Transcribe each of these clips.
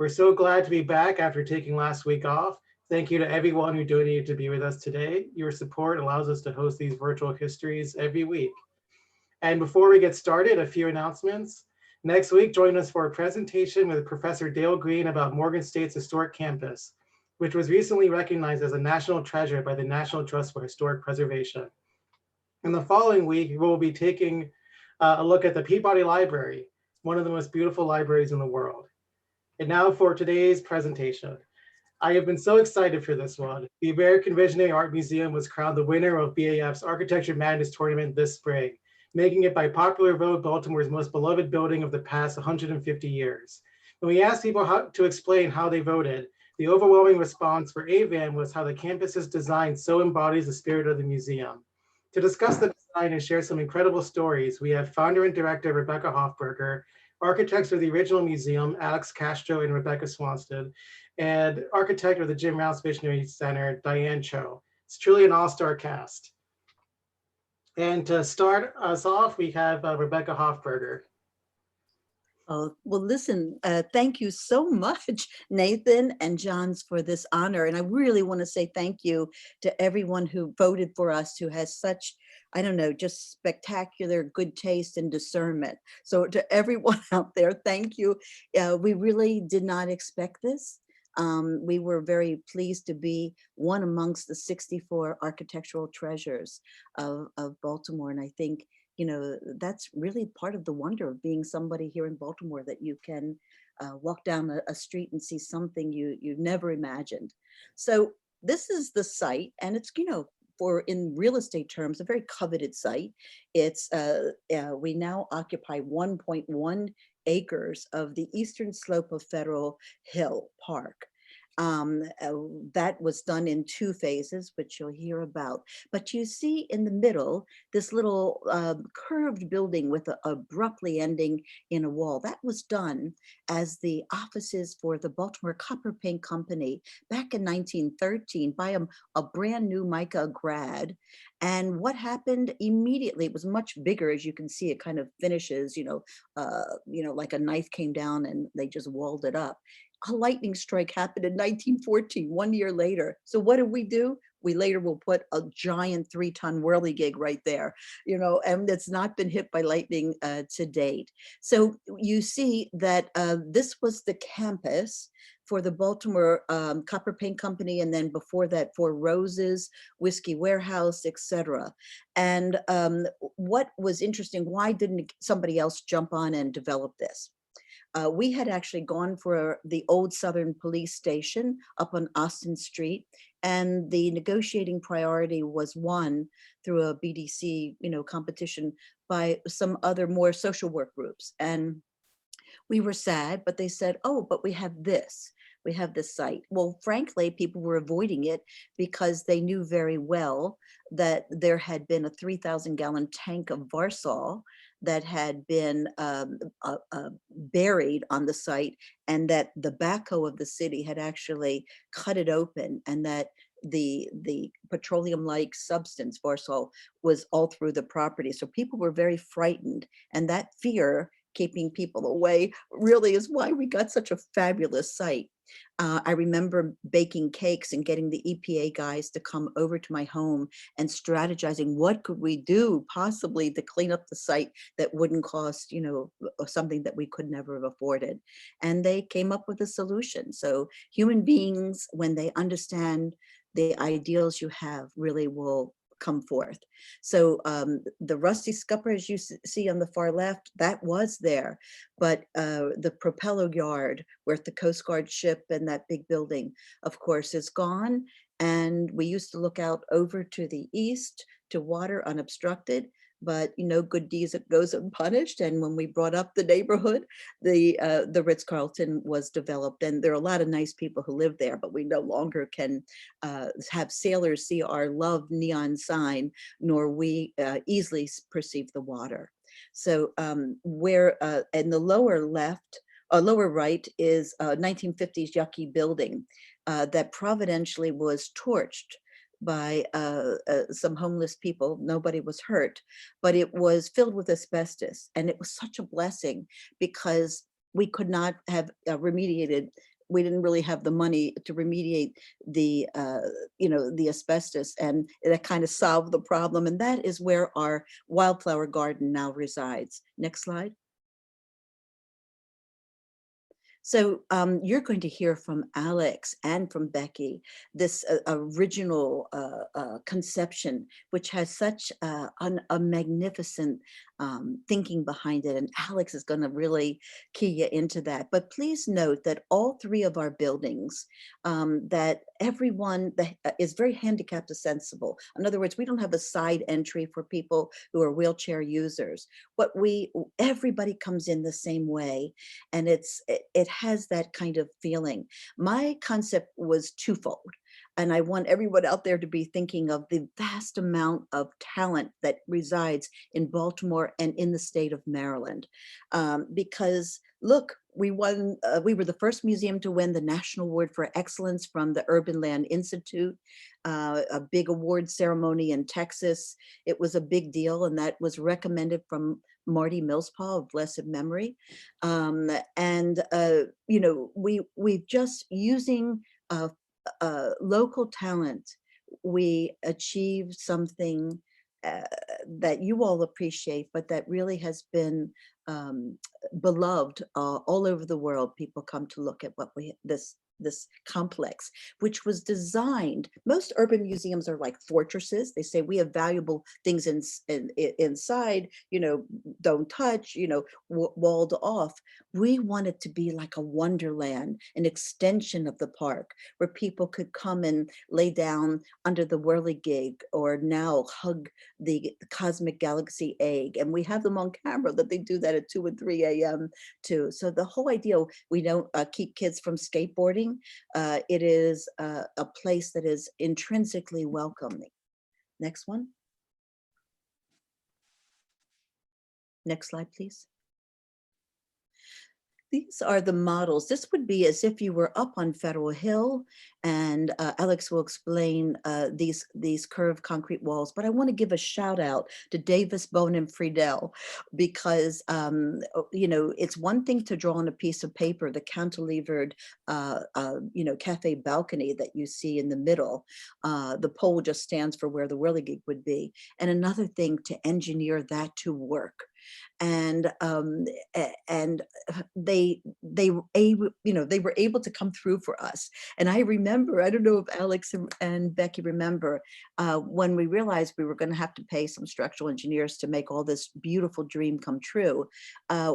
We're so glad to be back after taking last week off. Thank you to everyone who donated to be with us today. Your support allows us to host these virtual histories every week. And before we get started, a few announcements. Next week, join us for a presentation with Professor Dale Green about Morgan State's historic campus, which was recently recognized as a national treasure by the National Trust for Historic Preservation. And the following week, we'll be taking a look at the Peabody Library, one of the most beautiful libraries in the world. And now for today's presentation. I have been so excited for this one. The American Visionary Art Museum was crowned the winner of BAF's Architecture Madness tournament this spring, making it by popular vote Baltimore's most beloved building of the past 150 years. When we asked people to explain how they voted, the overwhelming response for AVAM was how the campus's design so embodies the spirit of the museum. To discuss the design and share some incredible stories, we have founder and director Rebecca Hoffberger, architects of the original museum, Alex Castro and Rebecca Swanston, and architect of the Jim Rouse Visionary Center, Diane Cho. It's truly an all-star cast. And to start us off, we have Rebecca Hoffberger. Oh, well, listen, thank you so much, Nathan and Johns, for this honor. And I really want to say thank you to everyone who voted for us, who has such, I don't know, just spectacular good taste and discernment. So to everyone out there, thank you. We really did not expect this. We were very pleased to be one amongst the 64 architectural treasures of Baltimore. And I think, you know, that's really part of the wonder of being somebody here in Baltimore, that you can walk down a street and see something you never imagined. So this is the site, and it's, you know, for in real estate terms, a very coveted site. It's we now occupy 1.1 acres of the eastern slope of Federal Hill Park. That was done in 2 phases, which you'll hear about. But you see in the middle, this little curved building with a abruptly ending in a wall. That was done as the offices for the Baltimore Copper Paint Company back in 1913 by a brand new MICA grad. And what happened immediately, it was much bigger, as you can see, it kind of finishes, like a knife came down and they just walled it up. A lightning strike happened in 1914, 1 year later. So what did we do? We later will put a giant 3-ton whirligig right there, and it's not been hit by lightning to date. So you see that this was the campus for the Baltimore Copper Paint Company, and then before that for Rouse's, Whiskey Warehouse, etc. And what was interesting, why didn't somebody else jump on and develop this? We had actually gone for the old Southern Police Station up on Austin Street, and the negotiating priority was won through a BDC, competition by some other more social work groups. And we were sad, but they said, oh, but we have this. We have this site. Well, frankly, people were avoiding it because they knew very well that there had been a 3,000-gallon tank of Varsol that had been buried on the site, and that the backhoe of the city had actually cut it open, and that the petroleum-like substance, Varsol, was all through the property. So people were very frightened, and that fear keeping people away really is why we got such a fabulous site. I remember baking cakes and getting the EPA guys to come over to my home and strategizing what could we do possibly to clean up the site that wouldn't cost, something that we could never have afforded. And they came up with a solution. So human beings, when they understand the ideals you have, really will come forth. So the rusty scupper, as you see on the far left, that was there, but the propeller yard where the Coast Guard ship and that big building, of course, is gone. And we used to look out over to the east to water unobstructed, but good deeds that goes unpunished. And when we brought up the neighborhood, the Ritz-Carlton was developed, and there are a lot of nice people who live there, but we no longer can have sailors see our love neon sign, nor we easily perceive the water. So where in the lower left, lower right is a 1950s yucky building that providentially was torched by some homeless people. Nobody was hurt, but it was filled with asbestos. And it was such a blessing because we could not have remediated we didn't really have the money to remediate the, the asbestos, and that kind of solved the problem. And that is where our wildflower garden now resides. Next slide. So you're going to hear from Alex and from Becky, this original conception, which has such a magnificent thinking behind it. And Alex is going to really key you into that. But please note that all three of our buildings, that everyone that is very handicapped accessible. In other words, we don't have a side entry for people who are wheelchair users. Everybody comes in the same way, and it has that kind of feeling. My concept was twofold, and I want everyone out there to be thinking of the vast amount of talent that resides in Baltimore and in the state of Maryland. Because look, we won, we were the first museum to win the National Award for Excellence from the Urban Land Institute, a big award ceremony in Texas. It was a big deal, and that was recommended from Marty Millspaw of blessed memory. We've just using local talent, we achieved something that you all appreciate, but that really has been beloved all over the world. People come to look at what this complex, which was designed. Most urban museums are like fortresses. They say we have valuable things inside, don't touch, walled off. We want it to be like a wonderland, an extension of the park where people could come and lay down under the whirligig, or now hug the cosmic galaxy egg. And we have them on camera that they do that at 2 and 3 a.m. too. So the whole idea, we don't keep kids from skateboarding. It is a place that is intrinsically welcoming. Next one. Next slide, please. These are the models. This would be as if you were up on Federal Hill, and Alex will explain these curved concrete walls. But I want to give a shout out to Davis, Bone, and Friedel, because it's one thing to draw on a piece of paper the cantilevered cafe balcony that you see in the middle. The pole just stands for where the whirligig would be, and another thing to engineer that to work. And they were able to come through for us. And I remember, I don't know if Alex and Becky remember, when we realized we were going to have to pay some structural engineers to make all this beautiful dream come true,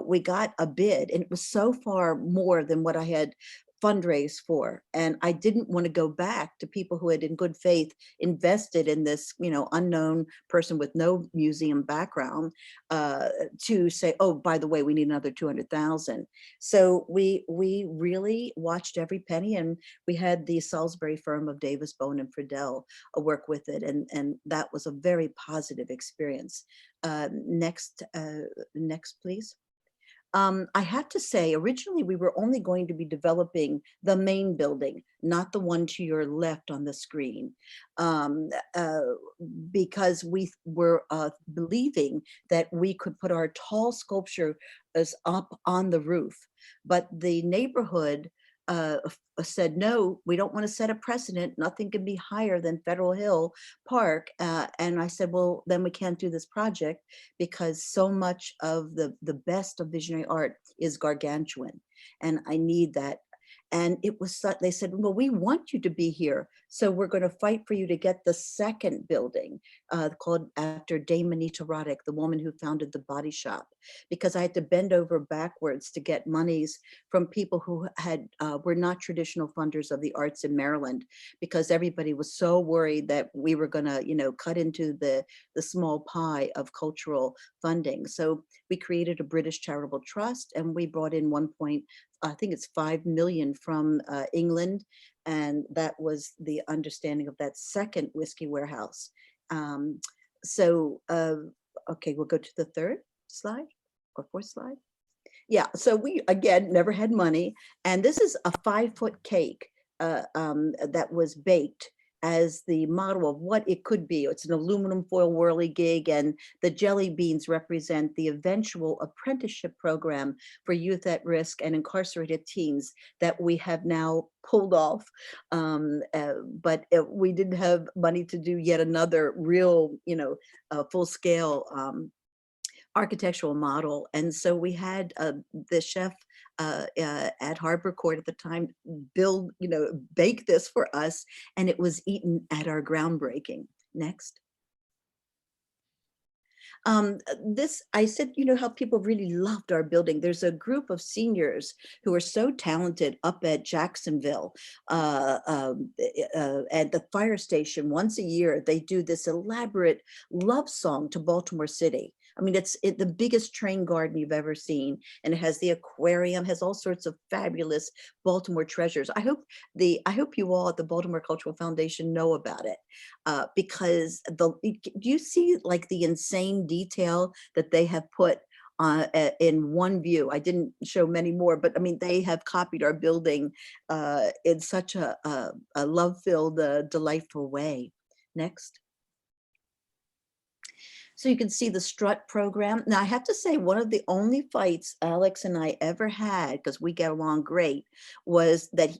we got a bid, and it was so far more than what I had fundraise for. And I didn't want to go back to people who had in good faith invested in this, unknown person with no museum background, to say, oh, by the way, we need another 200,000. So we really watched every penny, and we had the Salisbury firm of Davis, Bone, and Friedel work with it. And that was a very positive experience. Next, please. I have to say, originally we were only going to be developing the main building, not the one to your left on the screen, because we were believing that we could put our tall sculptures up on the roof. But the neighborhood said, no, we don't want to set a precedent. Nothing can be higher than Federal Hill Park. And I said, well, then we can't do this project, because so much of the best of visionary art is gargantuan, and I need that. And it was, they said, well, we want you to be here, so we're going to fight for you to get the second building, called after Dame Anita Roddick, the woman who founded the Body Shop, because I had to bend over backwards to get monies from people who were not traditional funders of the arts in Maryland, because everybody was so worried that we were going to, cut into the small pie of cultural funding. So we created a British charitable trust, and we brought in I think it's 5 million from England. And that was the understanding of that second whiskey warehouse. Okay, we'll go to the third slide or fourth slide. Yeah, so we, again, never had money. And this is a 5-foot cake that was baked as the model of what it could be. It's an aluminum foil whirligig, and the jelly beans represent the eventual apprenticeship program for youth at risk and incarcerated teens that we have now pulled off. But we didn't have money to do yet another real, full scale architectural model. And so we had the chef at Harbor Court at the time bake this for us, and it was eaten at our groundbreaking. Next. I said, how people really loved our building. There's a group of seniors who are so talented up at Jacksonville, at the fire station. Once a year, they do this elaborate love song to Baltimore City. I mean, it's the biggest train garden you've ever seen, and it has the aquarium, has all sorts of fabulous Baltimore treasures. I hope you all at the Baltimore Cultural Foundation know about it, because do you see like the insane detail that they have put in one view? I didn't show many more, but I mean, they have copied our building in such a love-filled, delightful way. Next. So you can see the strut program. Now I have to say, one of the only fights Alex and I ever had, because we get along great, was that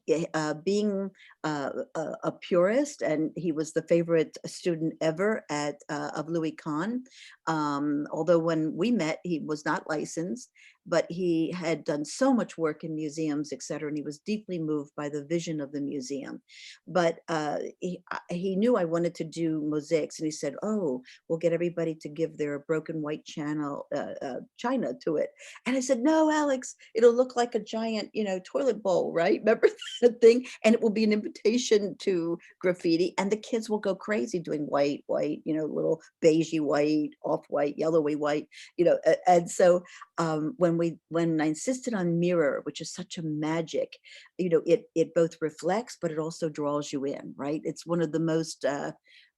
being a purist, and he was the favorite student ever of Louis Kahn. Although when we met, he was not licensed, but he had done so much work in museums, et cetera, and he was deeply moved by the vision of the museum. But he knew I wanted to do mosaics, and he said, "Oh, we'll get everybody to give their broken white china to it." And I said, "No, Alex, it'll look like a giant, toilet bowl, right? Remember that thing? And it will be an invitation to graffiti, and the kids will go crazy doing white, little beigey white, off-white, yellowy white, and so when I insisted on mirror, which is such a magic, it both reflects, but it also draws you in, right? It's one of the most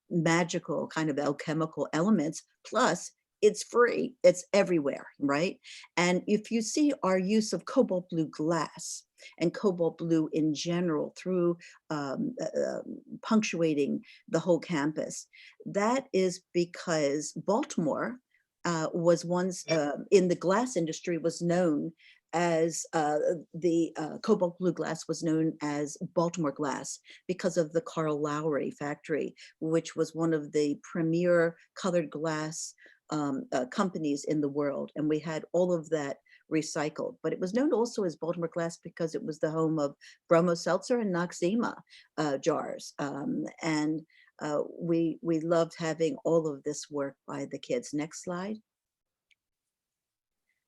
magical kind of alchemical elements. Plus, it's free, it's everywhere, right? And if you see our use of cobalt blue glass and cobalt blue in general through punctuating the whole campus, that is because Baltimore was once in the glass industry was known as the cobalt blue glass was known as Baltimore glass because of the Carl Lowry factory, which was one of the premier colored glass companies in the world. And we had all of that recycled, but it was known also as Baltimore glass because it was the home of Bromo Seltzer and Noxzema jars. And we loved having all of this work by the kids. Next slide.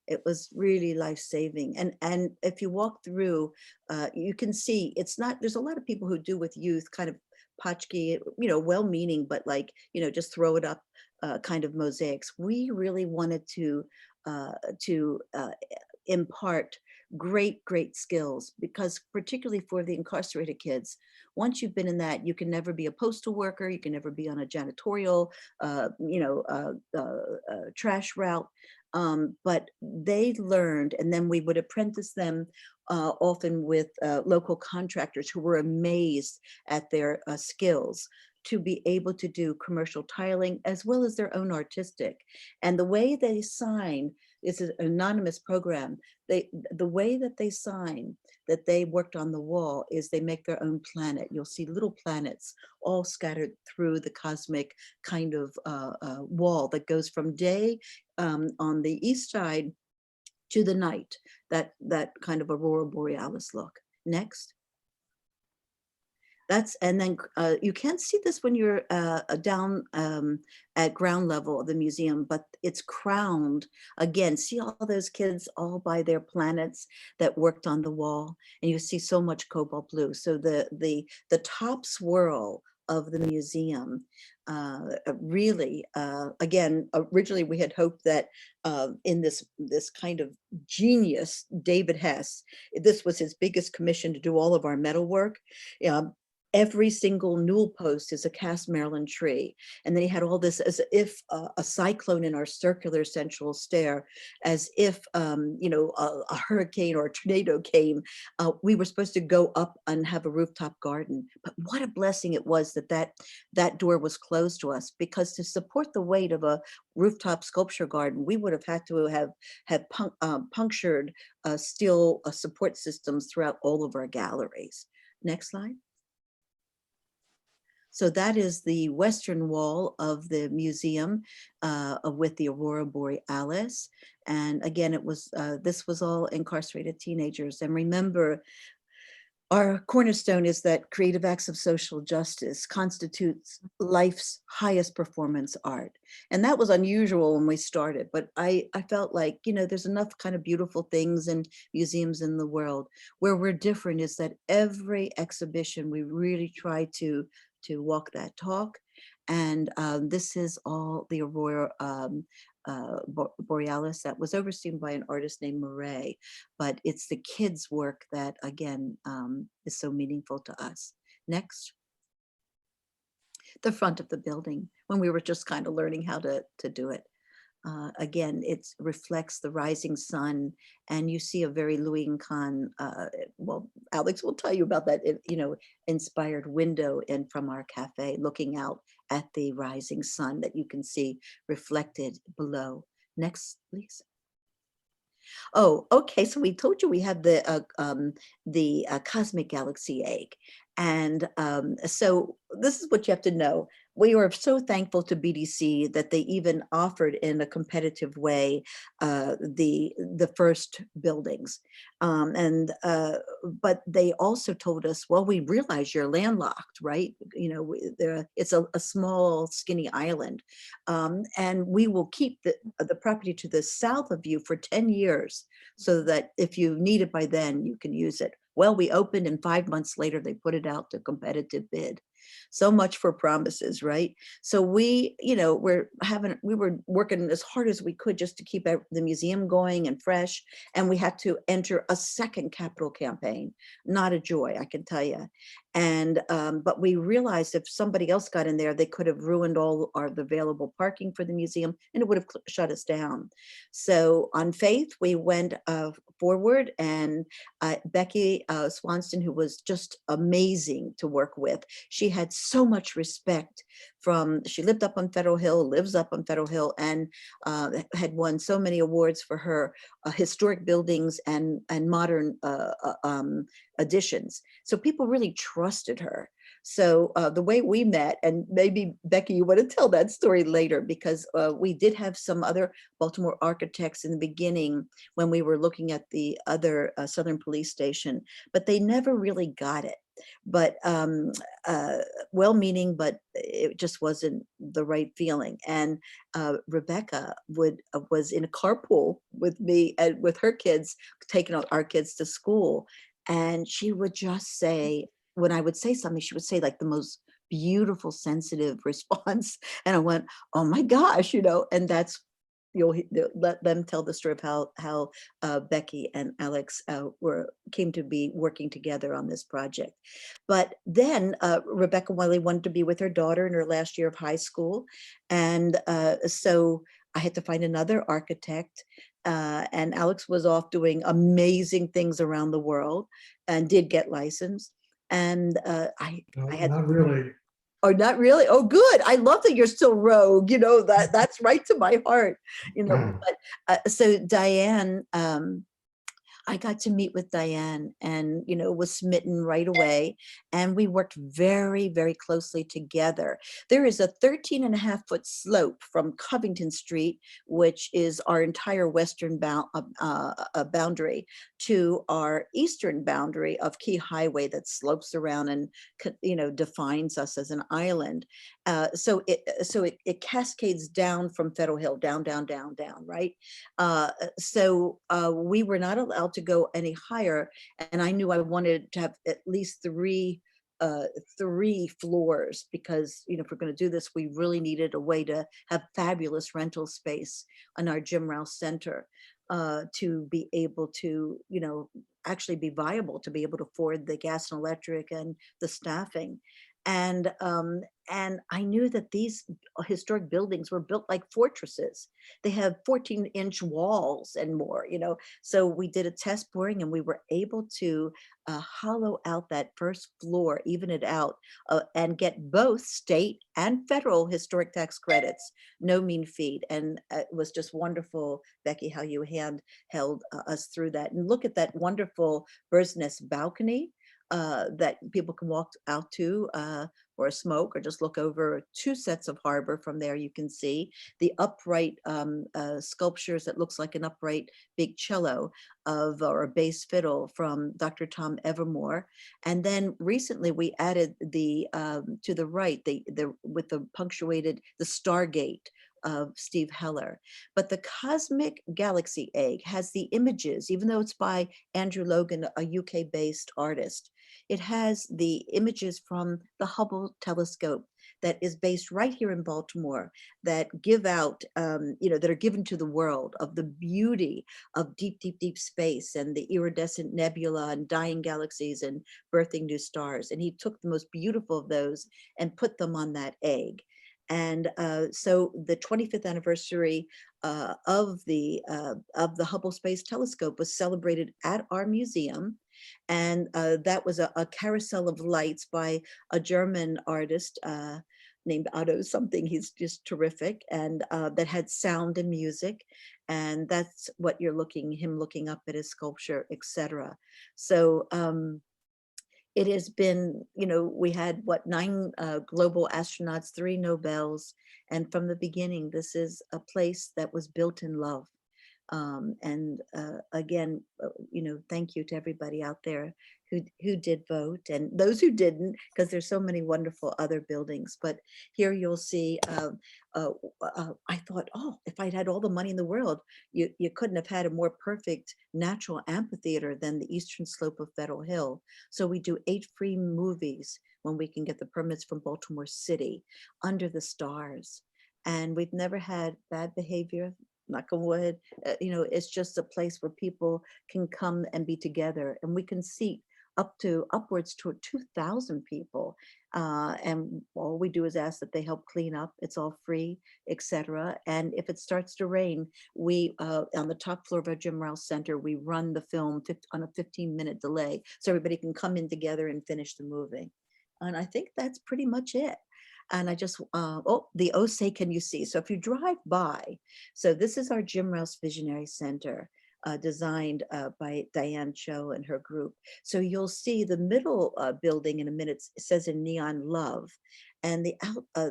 It was really life-saving. And if you walk through, you can see it's not, there's a lot of people who do with youth kind of potchki, well-meaning, but like, just throw it up kind of mosaics. We really wanted to impart great skills, because particularly for the incarcerated kids, once you've been in that, you can never be a postal worker, you can never be on a janitorial, trash route. But they learned, and then we would apprentice them often with local contractors who were amazed at their skills to be able to do commercial tiling as well as their own artistic. And the way they sign, it's an anonymous program. The way that they sign that they worked on the wall is they make their own planet. You'll see little planets all scattered through the cosmic kind of wall that goes from day on the east side to the night, that kind of aurora borealis look. Next. And then you can't see this when you're down at ground level of the museum, but it's crowned. Again, see all those kids all by their planets that worked on the wall, and you see so much cobalt blue. So the top swirl of the museum really, again, originally we had hoped that in this kind of genius, David Hess, this was his biggest commission to do all of our metal work. every single newel post is a cast Maryland tree. And then he had all this as if a cyclone in our circular central stair, as if, you know, a hurricane or a tornado came. We were supposed to go up and have a rooftop garden. But what a blessing it was that that door was closed to us, because to support the weight of a rooftop sculpture garden, we would have had to have punctured steel support systems throughout all of our galleries. Next slide. So that is the western wall of the museum with the Aurora Borealis. And again, it was this was all incarcerated teenagers. And remember, our cornerstone is that creative acts of social justice constitutes life's highest performance art. And that was unusual when we started, but I felt like, you know, there's enough kind of beautiful things in museums in the world. Where we're different is that every exhibition, we really try to walk that talk. And this is all the Aurora Borealis that was overseen by an artist named Murray, but it's the kids' work that, again, is so meaningful to us. Next. The front of the building, when we were just kind of learning how to do it. Again, it reflects the rising sun, and you see a very Louis and Kahn, well, Alex will tell you about that, you know, inspired window in from our cafe, looking out at the rising sun that you can see reflected below. Next, please. Oh, okay. So we told you we had the cosmic galaxy egg. And so this is what you have to know. We were so thankful to BDC that they even offered in a competitive way the first buildings. But they also told us, well, we realize you're landlocked, right? You know, it's a small, skinny island. And we will keep the property to the south of you for 10 years so that if you need it by then, you can use it. Well, we opened, and 5 months later, they put it out to competitive bid. So much for promises, right? So we, you know, we were working as hard as we could just to keep the museum going and fresh. And we had to enter a second capital campaign. Not a joy, I can tell you. And but we realized if somebody else got in there, they could have ruined all the available parking for the museum, and it would have shut us down. So on faith, we went forward, and Becky Swanston, who was just amazing to work with, she had so much respect she lived up on Federal Hill, lives up on Federal Hill, and had won so many awards for her historic buildings and modern additions. So people really trusted her. So the way we met, and maybe Becky, you want to tell that story later, because we did have some other Baltimore architects in the beginning when we were looking at the other Southern Police Station, but they never really got it. But well-meaning, but it just wasn't the right feeling. And Rebecca was in a carpool with me and with her kids, taking our kids to school. And she would just say, when I would say something, she would say like the most beautiful, sensitive response. And I went, oh my gosh, you know, and that's, you'll let them tell the story of how Becky and Alex came to be working together on this project. But then Rebecca Wiley wanted to be with her daughter in her last year of high school. And so I had to find another architect. And Alex was off doing amazing things around the world and did get licensed. And I had not really. Oh, not really? Oh, good. I love that you're still rogue. You know, that's right to my heart. You know, but so Diane, I got to meet with Diane and, you know, was smitten right away. And we worked very, very closely together. There is a 13.5-foot slope from Covington Street, which is our entire western boundary, to our eastern boundary of Key Highway that slopes around and, you know, defines us as an island. So it cascades down from Federal Hill, down, right? So we were not allowed to go any higher, and I knew I wanted to have at least three floors, because, you know, if we're going to do this, we really needed a way to have fabulous rental space on our Jim Rouse Center. to be able to, actually be viable, to be able to afford the gas and electric and the staffing. And and I knew that these historic buildings were built like fortresses. They have 14-inch walls and more, So we did a test boring and we were able to hollow out that first floor, even it out, and get both state and federal historic tax credits. No mean feat. And it was just wonderful, Becky, how you held us through that. And look at that wonderful bird's nest balcony that people can walk out to or smoke or just look over 2 sets of harbor. From there you can see the upright sculptures that looks like an upright big cello or a bass fiddle from Dr. Tom Evermore. And then recently we added the to the right, with the punctuated, the Stargate of Steve Heller. But the Cosmic Galaxy Egg has the images, even though it's by Andrew Logan, a UK-based artist. It has the images from the Hubble telescope that is based right here in Baltimore, that give out, that are given to the world, of the beauty of deep, deep, deep space and the iridescent nebula and dying galaxies and birthing new stars. And he took the most beautiful of those and put them on that egg. And so the 25th anniversary of the Hubble Space Telescope was celebrated at our museum. And that was a carousel of lights by a German artist named Otto something. He's just terrific. And that had sound and music. And that's what you're him looking up at his sculpture, etc. So it has been, we had 9 global astronauts, 3 Nobels. And from the beginning, this is a place that was built in love. And again, thank you to everybody out there who did vote, and those who didn't, because there's so many wonderful other buildings. But here you'll see, I thought, oh, if I'd had all the money in the world, you couldn't have had a more perfect natural amphitheater than the eastern slope of Federal Hill. So we do 8 free movies when we can get the permits from Baltimore City, under the stars. And we've never had bad behavior, knock on wood. It's just a place where people can come and be together, and we can seat upwards to 2,000 people. And all we do is ask that they help clean up. It's all free, etc. And if it starts to rain, we, on the top floor of our Jim Rouse Center, we run the film on a 15-minute delay, so everybody can come in together and finish the movie. And I think that's pretty much it. And I just, the Oh Say Can You See? So if you drive by, so this is our Jim Rouse Visionary Center, designed by Diane Cho and her group. So you'll see the middle building in a minute, it says in neon love. And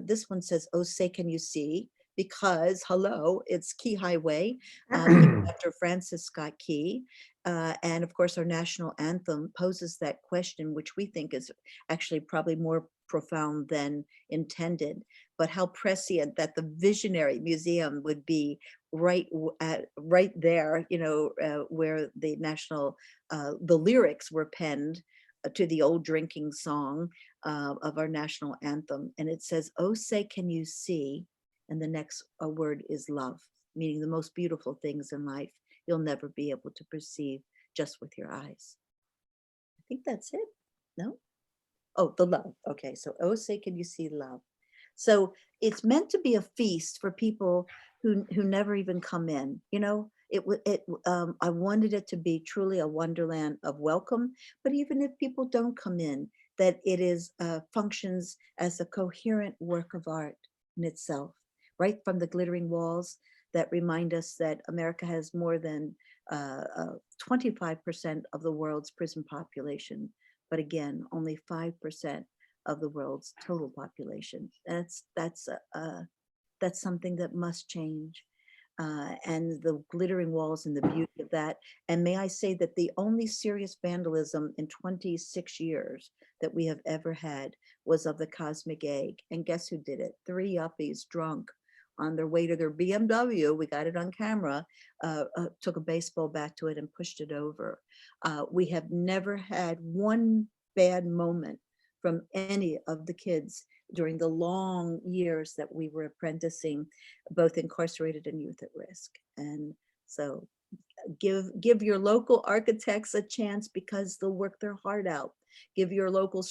this one says, Oh Say Can You See? Because, hello, it's Key Highway, after Francis Scott Key. And of course, our national anthem poses that question, which we think is actually probably more profound than intended, but how prescient that the Visionary Museum would be right there, where the national, the lyrics were penned to the old drinking song of our national anthem. And it says, oh, say, can you see? And the next word is love, meaning the most beautiful things in life you'll never be able to perceive just with your eyes. I think that's it. No? Oh, the love. Okay, so oh, say, can you see love? So it's meant to be a feast for people who never even come in. I wanted it to be truly a wonderland of welcome. But even if people don't come in, that it is functions as a coherent work of art in itself, right from the glittering walls that remind us that America has more than 25% of the world's prison population. But again, only 5% of the world's total population. That's something that must change. And the glittering walls and the beauty of that. And may I say that the only serious vandalism in 26 years that we have ever had was of the Cosmic Egg. And guess who did it? 3 yuppies drunk on their way to their BMW, we got it on camera, took a baseball bat to it and pushed it over. We have never had one bad moment from any of the kids during the long years that we were apprenticing, both incarcerated and youth at risk. And so give your local architects a chance because they'll work their heart out. Give your local,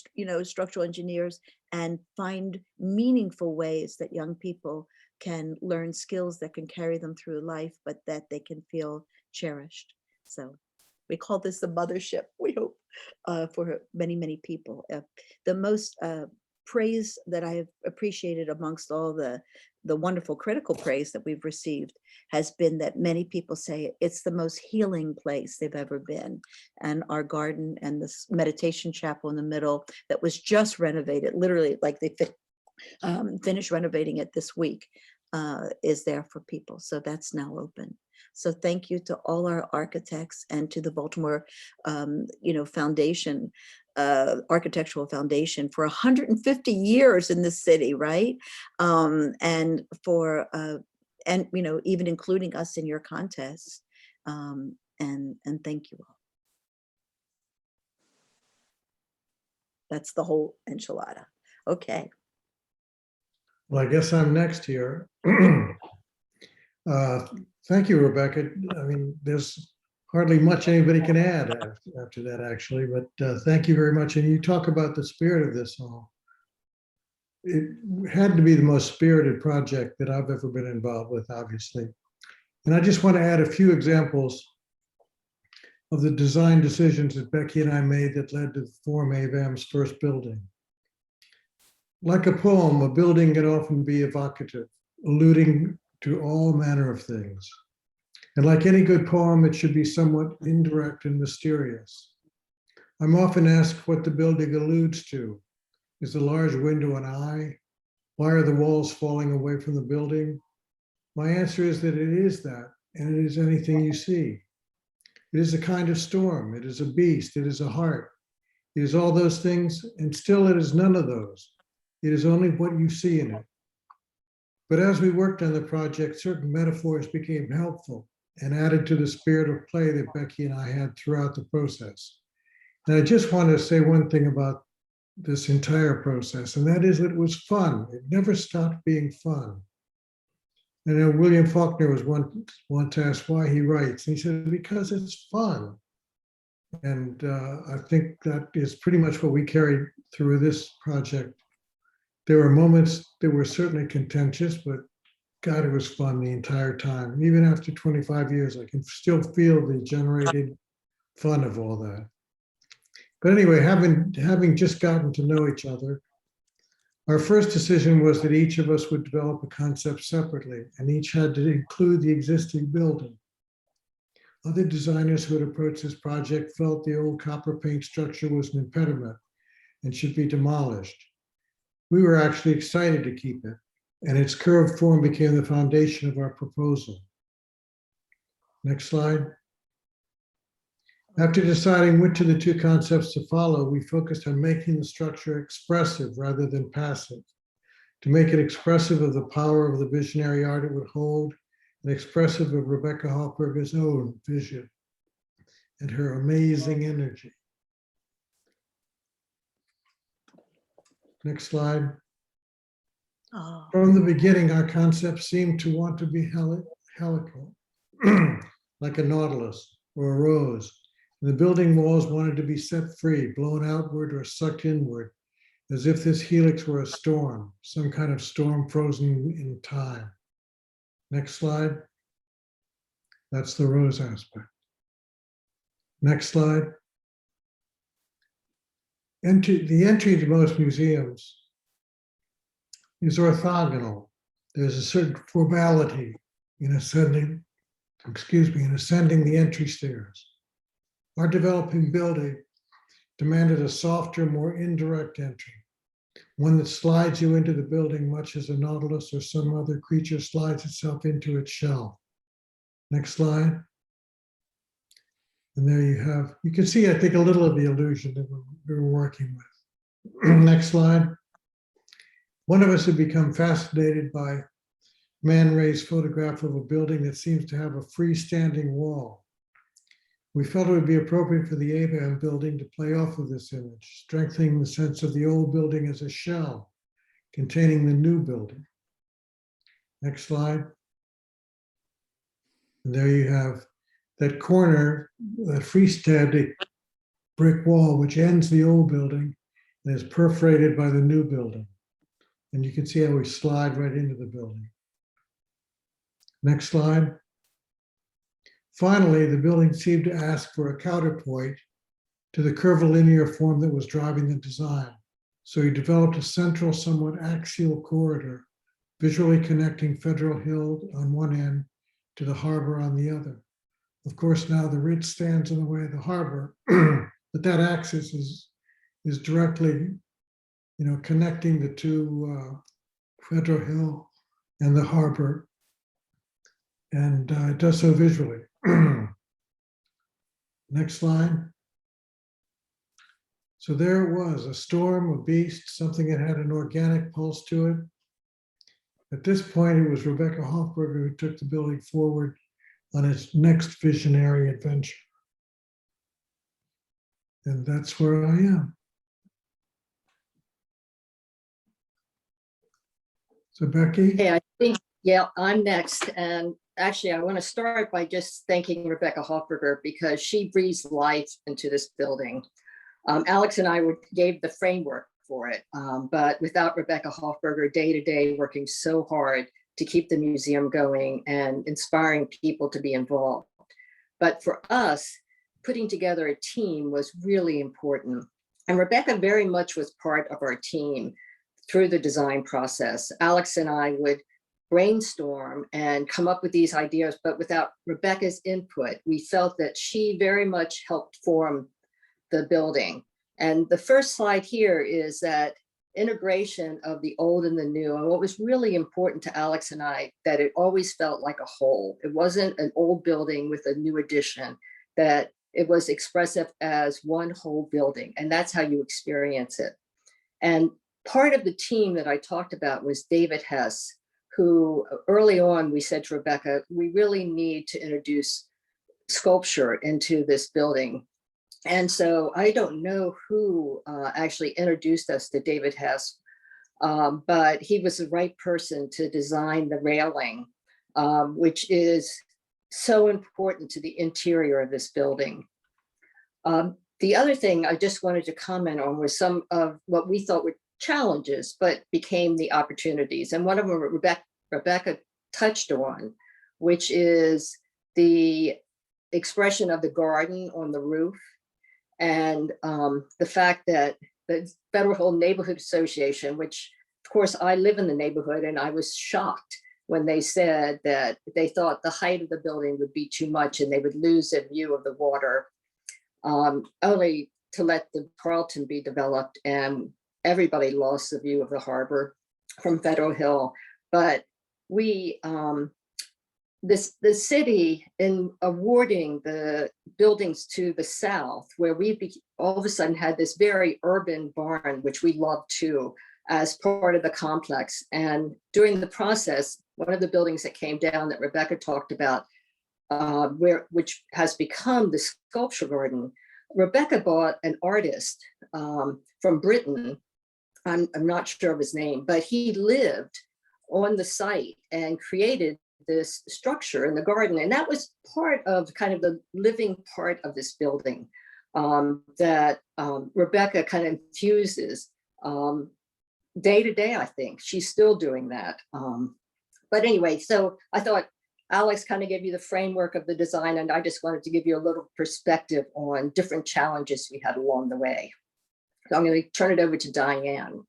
structural engineers, and find meaningful ways that young people can learn skills that can carry them through life, but that they can feel cherished. So we call this the mothership, we hope, for many, many people. The most praise that I have appreciated amongst all the wonderful critical praise that we've received has been that many people say it's the most healing place they've ever been. And our garden and this meditation chapel in the middle that was just renovated, literally like they finished renovating it this week, is there for people. So that's now open. So thank you to all our architects and to the Baltimore, Foundation, Architectural Foundation for 150 years in the city, right? And for, even including us in your contests. And thank you all. That's the whole enchilada. Okay. Well, I guess I'm next here. Thank you, Rebecca. I mean, there's hardly much anybody can add after that, actually, but thank you very much. And you talk about the spirit of this all. It had to be the most spirited project that I've ever been involved with, obviously. And I just want to add a few examples of the design decisions that Becky and I made that led to form AVAM's first building. Like a poem, a building can often be evocative, alluding to all manner of things. And like any good poem, it should be somewhat indirect and mysterious. I'm often asked what the building alludes to. Is the large window an eye? Why are the walls falling away from the building? My answer is that it is that, and it is anything you see. It is a kind of storm. It is a beast. It is a heart. It is all those things, and still it is none of those. It is only what you see in it. But as we worked on the project, certain metaphors became helpful and added to the spirit of play that Becky and I had throughout the process. And I just want to say one thing about this entire process, and that is that it was fun. It never stopped being fun. And William Faulkner was once asked why he writes. And he said, because it's fun. And I think that is pretty much what we carried through this project. There were moments that were certainly contentious, but God, it was fun the entire time. And even after 25 years, I can still feel the generated fun of all that. But anyway, having just gotten to know each other, our first decision was that each of us would develop a concept separately, and each had to include the existing building. Other designers who had approached this project felt the old copper paint structure was an impediment and should be demolished. We were actually excited to keep it, and its curved form became the foundation of our proposal. Next slide. After deciding which of the two concepts to follow, we focused on making the structure expressive rather than passive, to make it expressive of the power of the visionary art it would hold, and expressive of Rebecca Hoffberger's own vision and her amazing energy. Next slide. Oh. From the beginning, our concept seemed to want to be helical, like a nautilus or a rose. And the building walls wanted to be set free, blown outward or sucked inward, as if this helix were a storm, some kind of storm frozen in time. Next slide. That's the rose aspect. Next slide. The entry to most museums is orthogonal. There's a certain formality in ascending the entry stairs. Our developing building demanded a softer, more indirect entry, one that slides you into the building much as a nautilus or some other creature slides itself into its shell. Next slide. And there you can see, I think, a little of the illusion that we were working with. Next slide. One of us had become fascinated by Man Ray's photograph of a building that seems to have a freestanding wall. We felt it would be appropriate for the AVAM building to play off of this image, strengthening the sense of the old building as a shell containing the new building. Next slide. And there you have that corner, that freestanding brick wall, which ends the old building and is perforated by the new building. And you can see how we slide right into the building. Next slide. Finally, the building seemed to ask for a counterpoint to the curvilinear form that was driving the design. So he developed a central, somewhat axial corridor, visually connecting Federal Hill on one end to the harbor on the other. Of course, now the ridge stands in the way of the harbor, but that axis is directly, connecting the two, Federal Hill and the harbor, and it does so visually. Next slide. So there it was, a storm, a beast, something that had an organic pulse to it. At this point, it was Rebecca Hoffberger who took the building forward on its next visionary adventure. And that's where I am. So Becky? Hey, I think, yeah, I'm next. And actually, I want to start by just thanking Rebecca Hoffberger because she breathes life into this building. Alex and I gave the framework for it, but without Rebecca Hoffberger day to day working so hard to keep the museum going and inspiring people to be involved. But for us, putting together a team was really important. And Rebecca very much was part of our team through the design process. Alex and I would brainstorm and come up with these ideas, but without Rebecca's input, we felt that she very much helped form the building. And the first slide here is that integration of the old and the new. And what was really important to Alex and I, that it always felt like a whole. It wasn't an old building with a new addition, that it was expressive as one whole building. And that's how you experience it. And part of the team that I talked about was David Hess, who early on we said to Rebecca, we really need to introduce sculpture into this building. And so I don't know who actually introduced us to David Hess, but he was the right person to design the railing, which is so important to the interior of this building. The other thing I just wanted to comment on was some of what we thought were challenges, but became the opportunities. And one of them Rebecca touched on, which is the expression of the garden on the roof. And the fact that the Federal Hill Neighborhood Association, which of course I live in the neighborhood, and I was shocked when they said that they thought the height of the building would be too much and they would lose their view of the water, only to let the Carlton be developed, and everybody lost the view of the harbor from Federal Hill. But we, the city, in awarding the buildings to the south, where we all of a sudden had this very urban barn, which we love too, as part of the complex. And during the process, one of the buildings that came down that Rebecca talked about, which has become the sculpture garden, Rebecca bought an artist from Britain. I'm not sure of his name, but he lived on the site and created this structure in the garden. And that was part of kind of the living part of this building that Rebecca kind of infuses day to day, I think. She's still doing that. But anyway, so I thought Alex kind of gave you the framework of the design, and I just wanted to give you a little perspective on different challenges we had along the way. So I'm going to turn it over to Diane.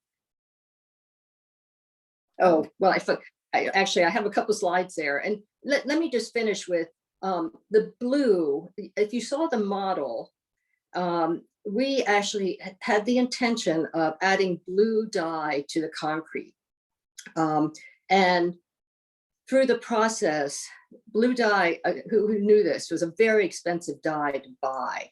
Oh, well, I have a couple slides there. And let me just finish with the blue. If you saw the model, we actually had the intention of adding blue dye to the concrete. And through the process, blue dye, who knew this, was a very expensive dye to buy.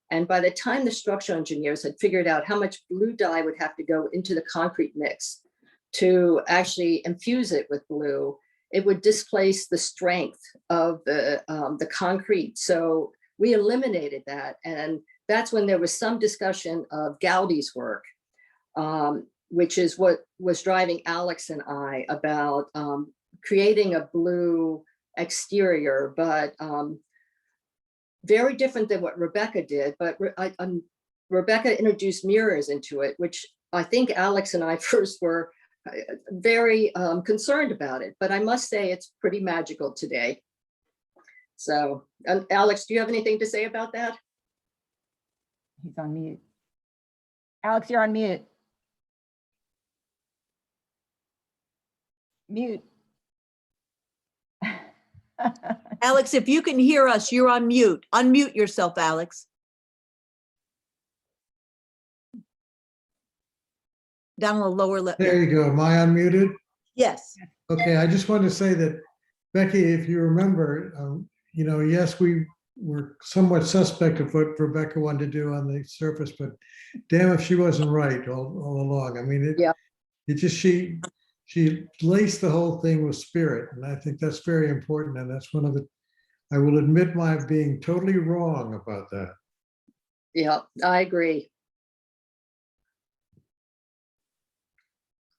And by the time the structural engineers had figured out how much blue dye would have to go into the concrete mix to actually infuse it with blue, it would displace the strength of the concrete. So we eliminated that. And that's when there was some discussion of Gaudi's work, which is what was driving Alex and I about creating a blue exterior, but very different than what Rebecca did, but Rebecca introduced mirrors into it, which I think Alex and I first were very concerned about it, but I must say it's pretty magical today. So, Alex, do you have anything to say about that? He's on mute. Alex, you're on mute. Mute. Alex, if you can hear us, you're on mute. Unmute yourself, Alex. Down on the lower left. There you go. Am I unmuted? Yes. Okay, I just wanted to say that, Becky, if you remember, you know, yes, we were somewhat suspect of what Rebecca wanted to do on the surface, but damn if she wasn't right all along. I mean, Yeah. it just, she laced the whole thing with spirit, and I think that's very important, and that's one of the, I will admit my being totally wrong about that. Yeah, I agree.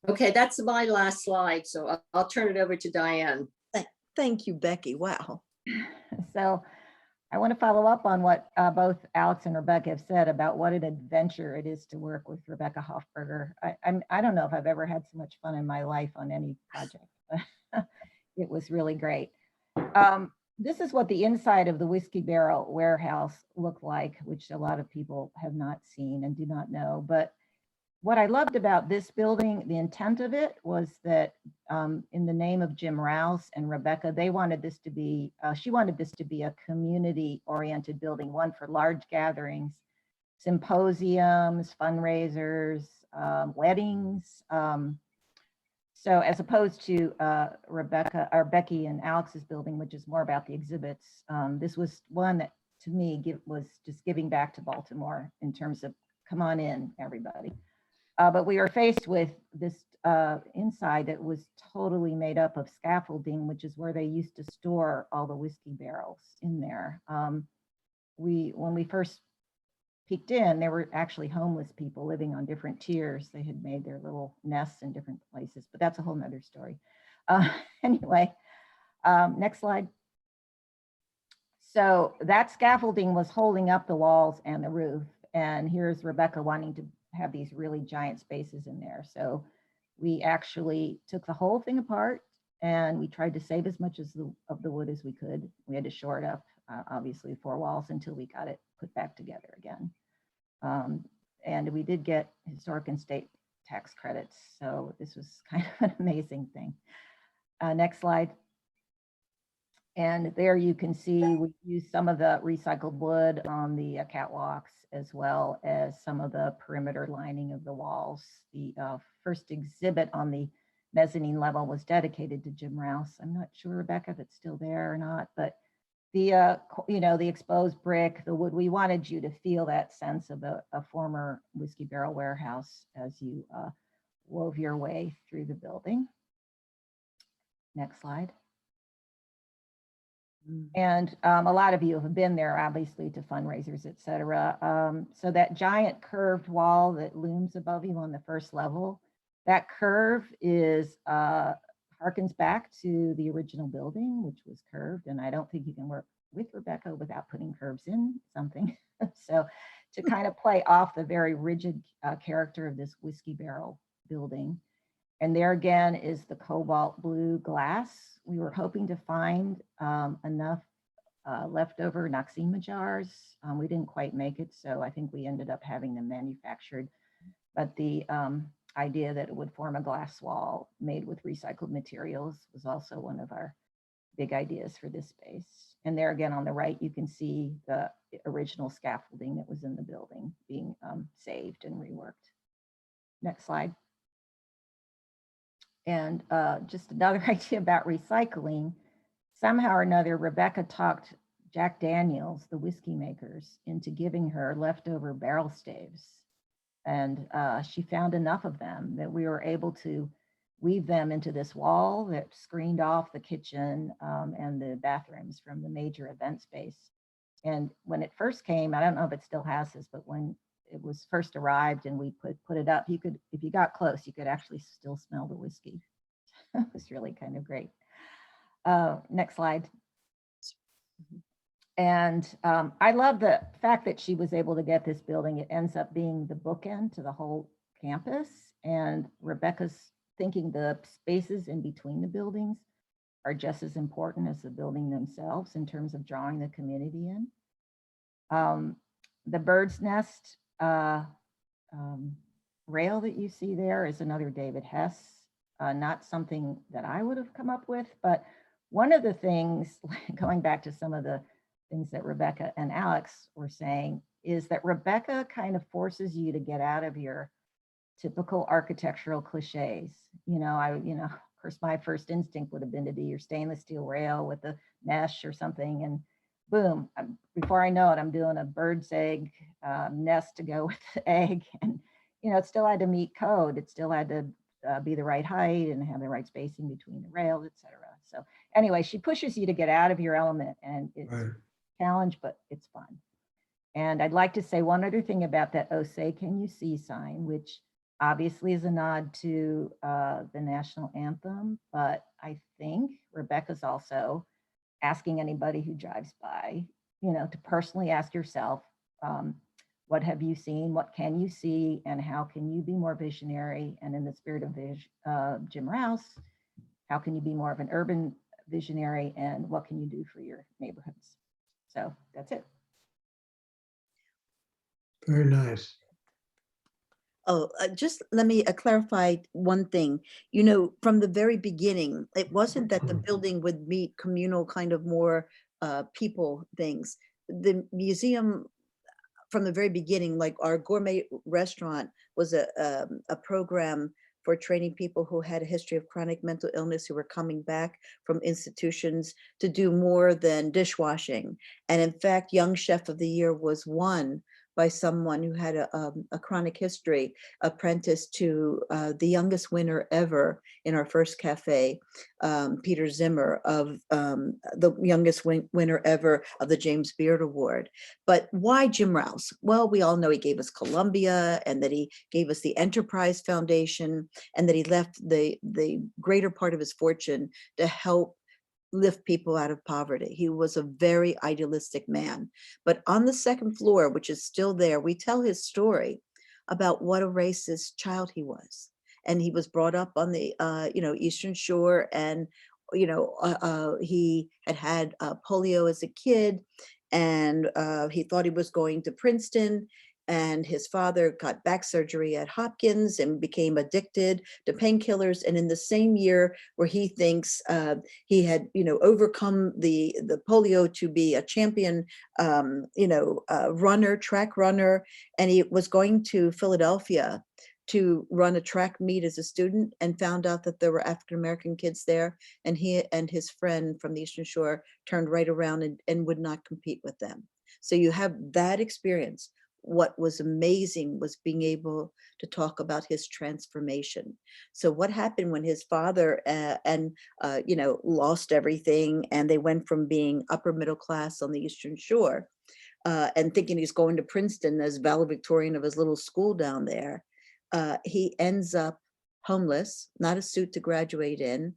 Okay, that's my last slide, so I'll turn it over to Diane. Thank you, Becky. Wow. So I want to follow up on what both Alex and Rebecca have said about what an adventure it is to work with Rebecca Hoffberger. I don't know if I've ever had so much fun in my life on any project, but it was really great. This is what the inside of the Whiskey Barrel warehouse looked like, which a lot of people have not seen and do not know. But what I loved about this building, the intent of it was that in the name of Jim Rouse and Rebecca, they wanted this to be, she wanted this to be a community-oriented building, one for large gatherings, symposiums, fundraisers, weddings. So as opposed to Rebecca or Becky and Alex's building, which is more about the exhibits, this was one that to me was just giving back to Baltimore in terms of come on in, everybody. But we were faced with this inside that was totally made up of scaffolding, which is where they used to store all the whiskey barrels in there. When we first peeked in, there were actually homeless people living on different tiers. They had made their little nests in different places, but that's a whole nother story. Anyway, next slide. So that scaffolding was holding up the walls and the roof. And here's Rebecca wanting to have these really giant spaces in there. So we actually took the whole thing apart and we tried to save as much of the wood as we could. We had to shore it up, obviously 4 walls until we got it put back together again. And we did get historic and state tax credits. So this was kind of an amazing thing. Next slide. And there you can see we used some of the recycled wood on the catwalks, as well as some of the perimeter lining of the walls. The first exhibit on the mezzanine level was dedicated to Jim Rouse. I'm not sure, Rebecca, if it's still there or not, but the you know, the exposed brick, the wood, we wanted you to feel that sense of a former whiskey barrel warehouse as you wove your way through the building. Next slide. And a lot of you have been there, obviously, to fundraisers, et cetera. So that giant curved wall that looms above you on the first level, that curve is harkens back to the original building, which was curved. And I don't think you can work with Rebecca without putting curves in something. So to kind of play off the very rigid character of this whiskey barrel building. And there again is the cobalt blue glass. We were hoping to find enough leftover Noxema jars. We didn't quite make it, so I think we ended up having them manufactured. But the idea that it would form a glass wall made with recycled materials was also one of our big ideas for this space. And there again on the right, you can see the original scaffolding that was in the building being saved and reworked. Next slide. And just another idea about recycling, somehow or another, Rebecca talked Jack Daniels, the whiskey makers, into giving her leftover barrel staves. And she found enough of them that we were able to weave them into this wall that screened off the kitchen and the bathrooms from the major event space. And when it first came, I don't know if it still has this, but when it was first arrived and we put it up, you could, if you got close, you could actually still smell the whiskey. It was really kind of great. Next slide. And I love the fact that she was able to get this building. It ends up being the bookend to the whole campus. And Rebecca's thinking the spaces in between the buildings are just as important as the building themselves in terms of drawing the community in. The bird's nest rail that you see there is another David Hess, not something that I would have come up with, but one of the things, going back to some of the things that Rebecca and Alex were saying, is that Rebecca kind of forces you to get out of your typical architectural cliches. Of course, my first instinct would have been to do your stainless steel rail with the mesh or something, and boom, before I know it, I'm doing a bird's egg nest to go with the egg. And, it still had to meet code. It still had to be the right height and have the right spacing between the rails, et cetera. So anyway, she pushes you to get out of your element, and it's a challenge, but it's fun. And I'd like to say one other thing about that "Oh Say Can You See" sign, which obviously is a nod to the national anthem, but I think Rebecca's also asking anybody who drives by, to personally ask yourself, what have you seen? What can you see? And how can you be more visionary? And in the spirit of Jim Rouse, how can you be more of an urban visionary? And what can you do for your neighborhoods? So that's it. Very nice. Oh, just let me clarify one thing. From the very beginning, it wasn't that the building would meet communal kind of more people things. The museum, from the very beginning, like our gourmet restaurant was a program for training people who had a history of chronic mental illness, who were coming back from institutions to do more than dishwashing. And in fact, Young Chef of the Year was won by someone who had a chronic history, apprenticed to the youngest winner ever in our first cafe, Peter Zimmer, of the youngest winner ever of the James Beard Award. But why Jim Rouse? Well, we all know he gave us Columbia, and that he gave us the Enterprise Foundation, and that he left the greater part of his fortune to help lift people out of poverty. He was a very idealistic man. But on the second floor, which is still there, we tell his story about what a racist child he was. And he was brought up on the Eastern Shore, and he had polio as a kid, and he thought he was going to Princeton. And his father got back surgery at Hopkins and became addicted to painkillers. And in the same year where he thinks he had, overcome the polio to be a champion, track runner, and he was going to Philadelphia to run a track meet as a student, and found out that there were African-American kids there. And he and his friend from the Eastern Shore turned right around and would not compete with them. So you have that experience. What was amazing was being able to talk about his transformation. So what happened when his father lost everything, and they went from being upper middle class on the Eastern Shore and thinking he's going to Princeton as valedictorian of his little school down there, he ends up homeless, not a suit to graduate in.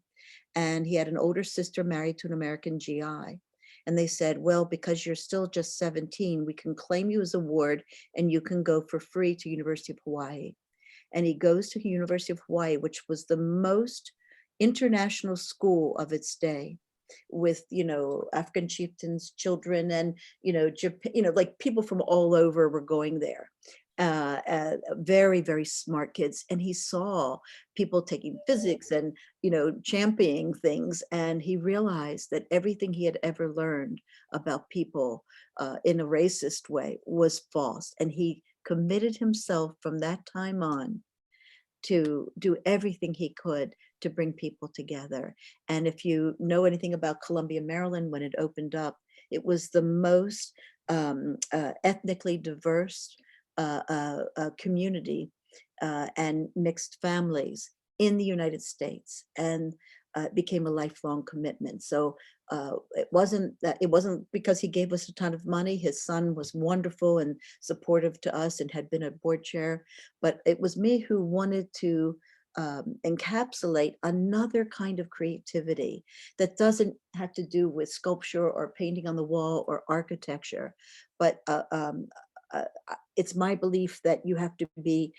And he had an older sister married to an American GI. And they said, well, because you're still just 17, we can claim you as a ward, and you can go for free to University of Hawaii. And he goes to University of Hawaii, which was the most international school of its day, with, African chieftains' children, and, Japan, like people from all over were going there. Very, very smart kids. And he saw people taking physics and, championing things. And he realized that everything he had ever learned about people in a racist way was false. And he committed himself from that time on to do everything he could to bring people together. And if you know anything about Columbia, Maryland, when it opened up, it was the most ethnically diverse community and mixed families in the United States, and it became a lifelong commitment. So it wasn't because he gave us a ton of money. His son was wonderful and supportive to us and had been a board chair, but it was me who wanted to encapsulate another kind of creativity that doesn't have to do with sculpture or painting on the wall or architecture, but it's my belief that you have to be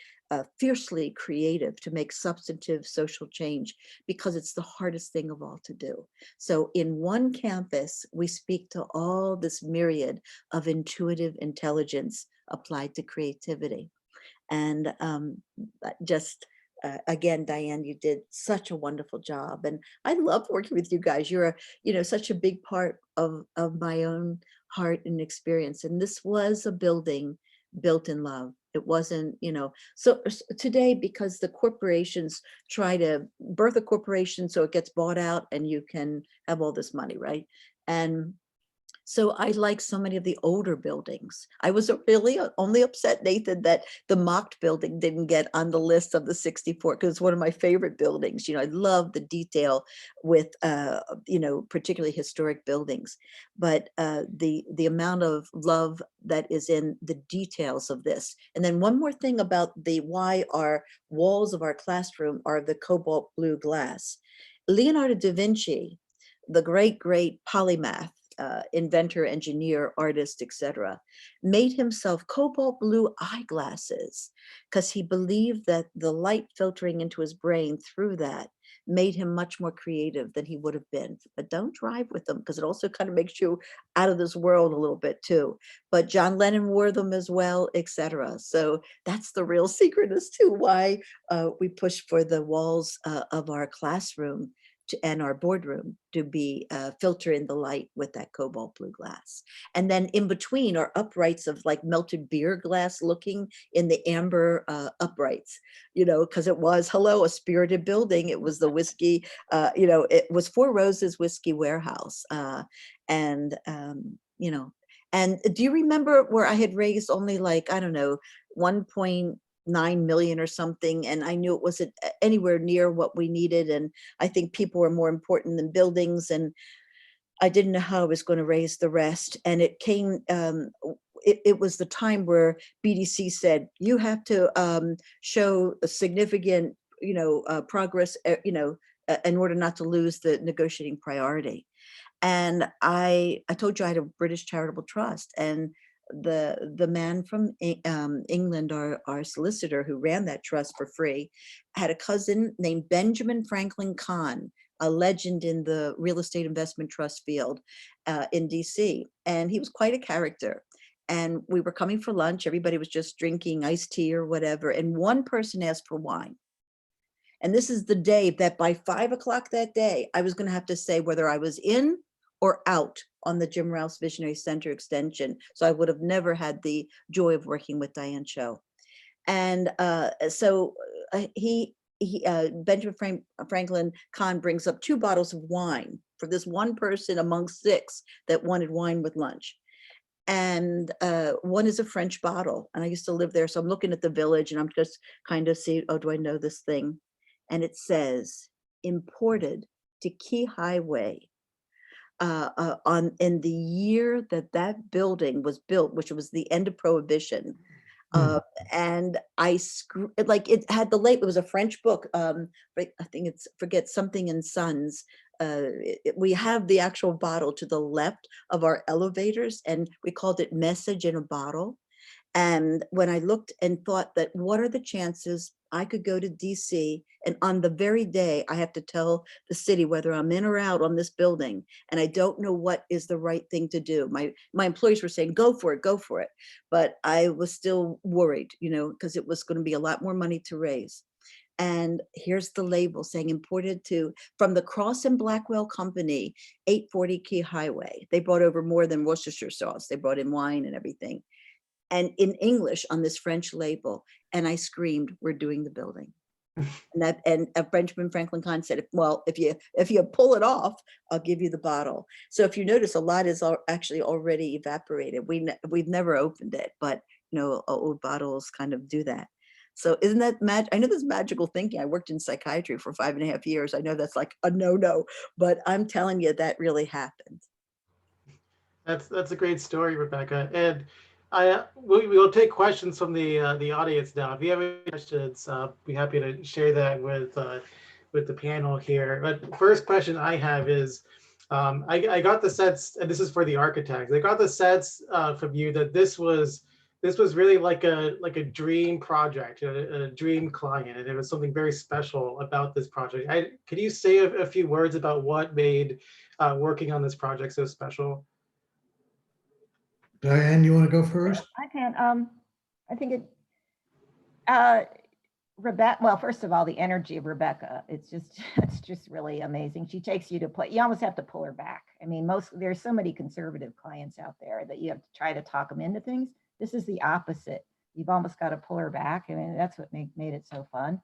fiercely creative to make substantive social change, because it's the hardest thing of all to do. So in one campus, we speak to all this myriad of intuitive intelligence applied to creativity. And again, Diane, you did such a wonderful job, and I love working with you guys. You're such a big part of my own heart and experience. And this was a building built in love. It wasn't, so today, because the corporations try to birth a corporation so it gets bought out and you can have all this money, right? And so I like so many of the older buildings. I was really only upset, Nathan, that the mocked building didn't get on the list of the 64, because it's one of my favorite buildings. I love the detail with, particularly historic buildings, but the amount of love that is in the details of this. And then one more thing about why our walls of our classroom are the cobalt blue glass. Leonardo da Vinci, the great polymath, inventor, engineer, artist, etc., made himself cobalt blue eyeglasses because he believed that the light filtering into his brain through that made him much more creative than he would have been. But don't drive with them, because it also kind of makes you out of this world a little bit too. But John Lennon wore them as well, etc. So that's the real secret as to why we push for the walls of our classroom and our boardroom to be filter in the light with that cobalt blue glass. And then in between are uprights of like melted beer glass looking in the amber uprights, because it was, hello, a spirited building. It was the whiskey, it was Four Roses Whiskey Warehouse. And do you remember where I had raised only like, I don't know, 1.9 million or something, and I knew it wasn't anywhere near what we needed, and I think people were more important than buildings, and I didn't know how I was going to raise the rest. And it came, it was the time where BDC said you have to show a significant progress in order not to lose the negotiating priority. And I told you I had a British Charitable Trust, and the man from England, our solicitor who ran that trust for free, had a cousin named Benjamin Franklin Kahn, a legend in the real estate investment trust field in DC. And he was quite a character. And we were coming for lunch. Everybody was just drinking iced tea or whatever. And one person asked for wine. And this is the day that by 5 o'clock that day, I was going to have to say whether I was in or out on the Jim Rouse Visionary Center extension. So I would have never had the joy of working with Diane Cho. And Benjamin Franklin Kahn brings up 2 bottles of wine for this one person amongst 6 that wanted wine with lunch. And one is a French bottle. And I used to live there. So I'm looking at the village and I'm just kind of see, oh, do I know this thing? And it says, imported to Key Highway. In the year that building was built, which was the end of Prohibition. And it had the label, it was a French book. I think it's, forget, something in Sons. We have the actual bottle to the left of our elevators, and we called it Message in a Bottle. And when I looked and thought that, what are the chances I could go to DC and on the very day I have to tell the city whether I'm in or out on this building, and I don't know what is the right thing to do. My employees were saying, go for it, go for it. But I was still worried, because it was going to be a lot more money to raise. And here's the label saying imported from the Cross and Blackwell Company, 840 Key Highway. They brought over more than Worcestershire sauce. They brought in wine and everything. And in English on this French label. And I screamed, we're doing the building. And Benjamin Franklin Kahn said, well, if you pull it off, I'll give you the bottle. So if you notice, a lot is actually already evaporated. We've never opened it, but old bottles kind of do that. So isn't that magic? I know this magical thinking. I worked in psychiatry for 5.5 years. I know that's like a no, but I'm telling you that really happened. That's a great story, Rebecca. And We'll take questions from the audience now. If you have any questions, be happy to share that with the panel here. But first question I have is, I got the sense, and this is for the architects, I got the sense from you that this was really like a dream project, a dream client, and it was something very special about this project. Could you say a few words about what made working on this project so special? Diane, you want to go first? I can. I think it. Rebecca. Well, first of all, the energy of Rebecca. It's just really amazing. She takes you to play. You almost have to pull her back. I mean, there's so many conservative clients out there that you have to try to talk them into things. This is the opposite. You've almost got to pull her back. I mean, that's what made it so fun.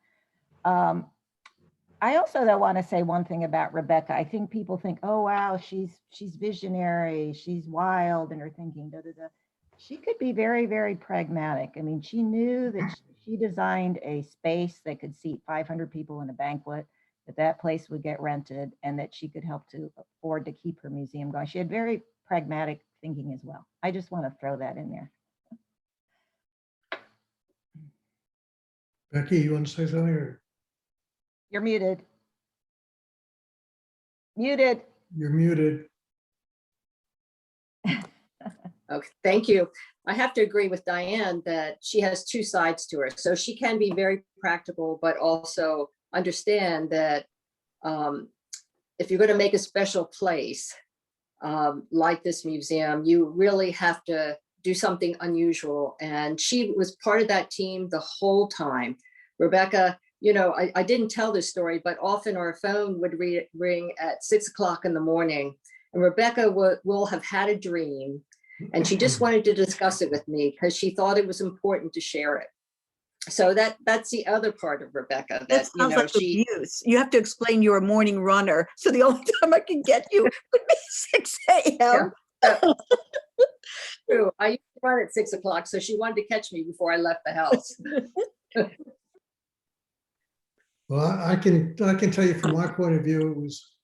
I also though want to say one thing about Rebecca. I think people think, oh wow, she's visionary, she's wild in her thinking. Da, da, da. She could be very, very pragmatic. I mean, she knew that she designed a space that could seat 500 people in a banquet, that place would get rented, and that she could help to afford to keep her museum going. She had very pragmatic thinking as well. I just want to throw that in there. Becky, you want to say something? Or? You're muted. Muted. You're muted. Okay, thank you. I have to agree with Diane that she has two sides to her. So she can be very practical, but also understand that if you're going to make a special place like this museum, you really have to do something unusual. And she was part of that team the whole time. Rebecca, you know, I didn't tell this story, but often our phone would ring at 6 o'clock in the morning, and Rebecca will have had a dream, and she just wanted to discuss it with me because she thought it was important to share it. So that's the other part of Rebecca. That sounds like abuse. You have to explain you're a morning runner, so the only time I can get you would be 6 a.m. Yeah. True. I used to run at 6 o'clock, so she wanted to catch me before I left the house. Well, I can tell you from my point of view, it was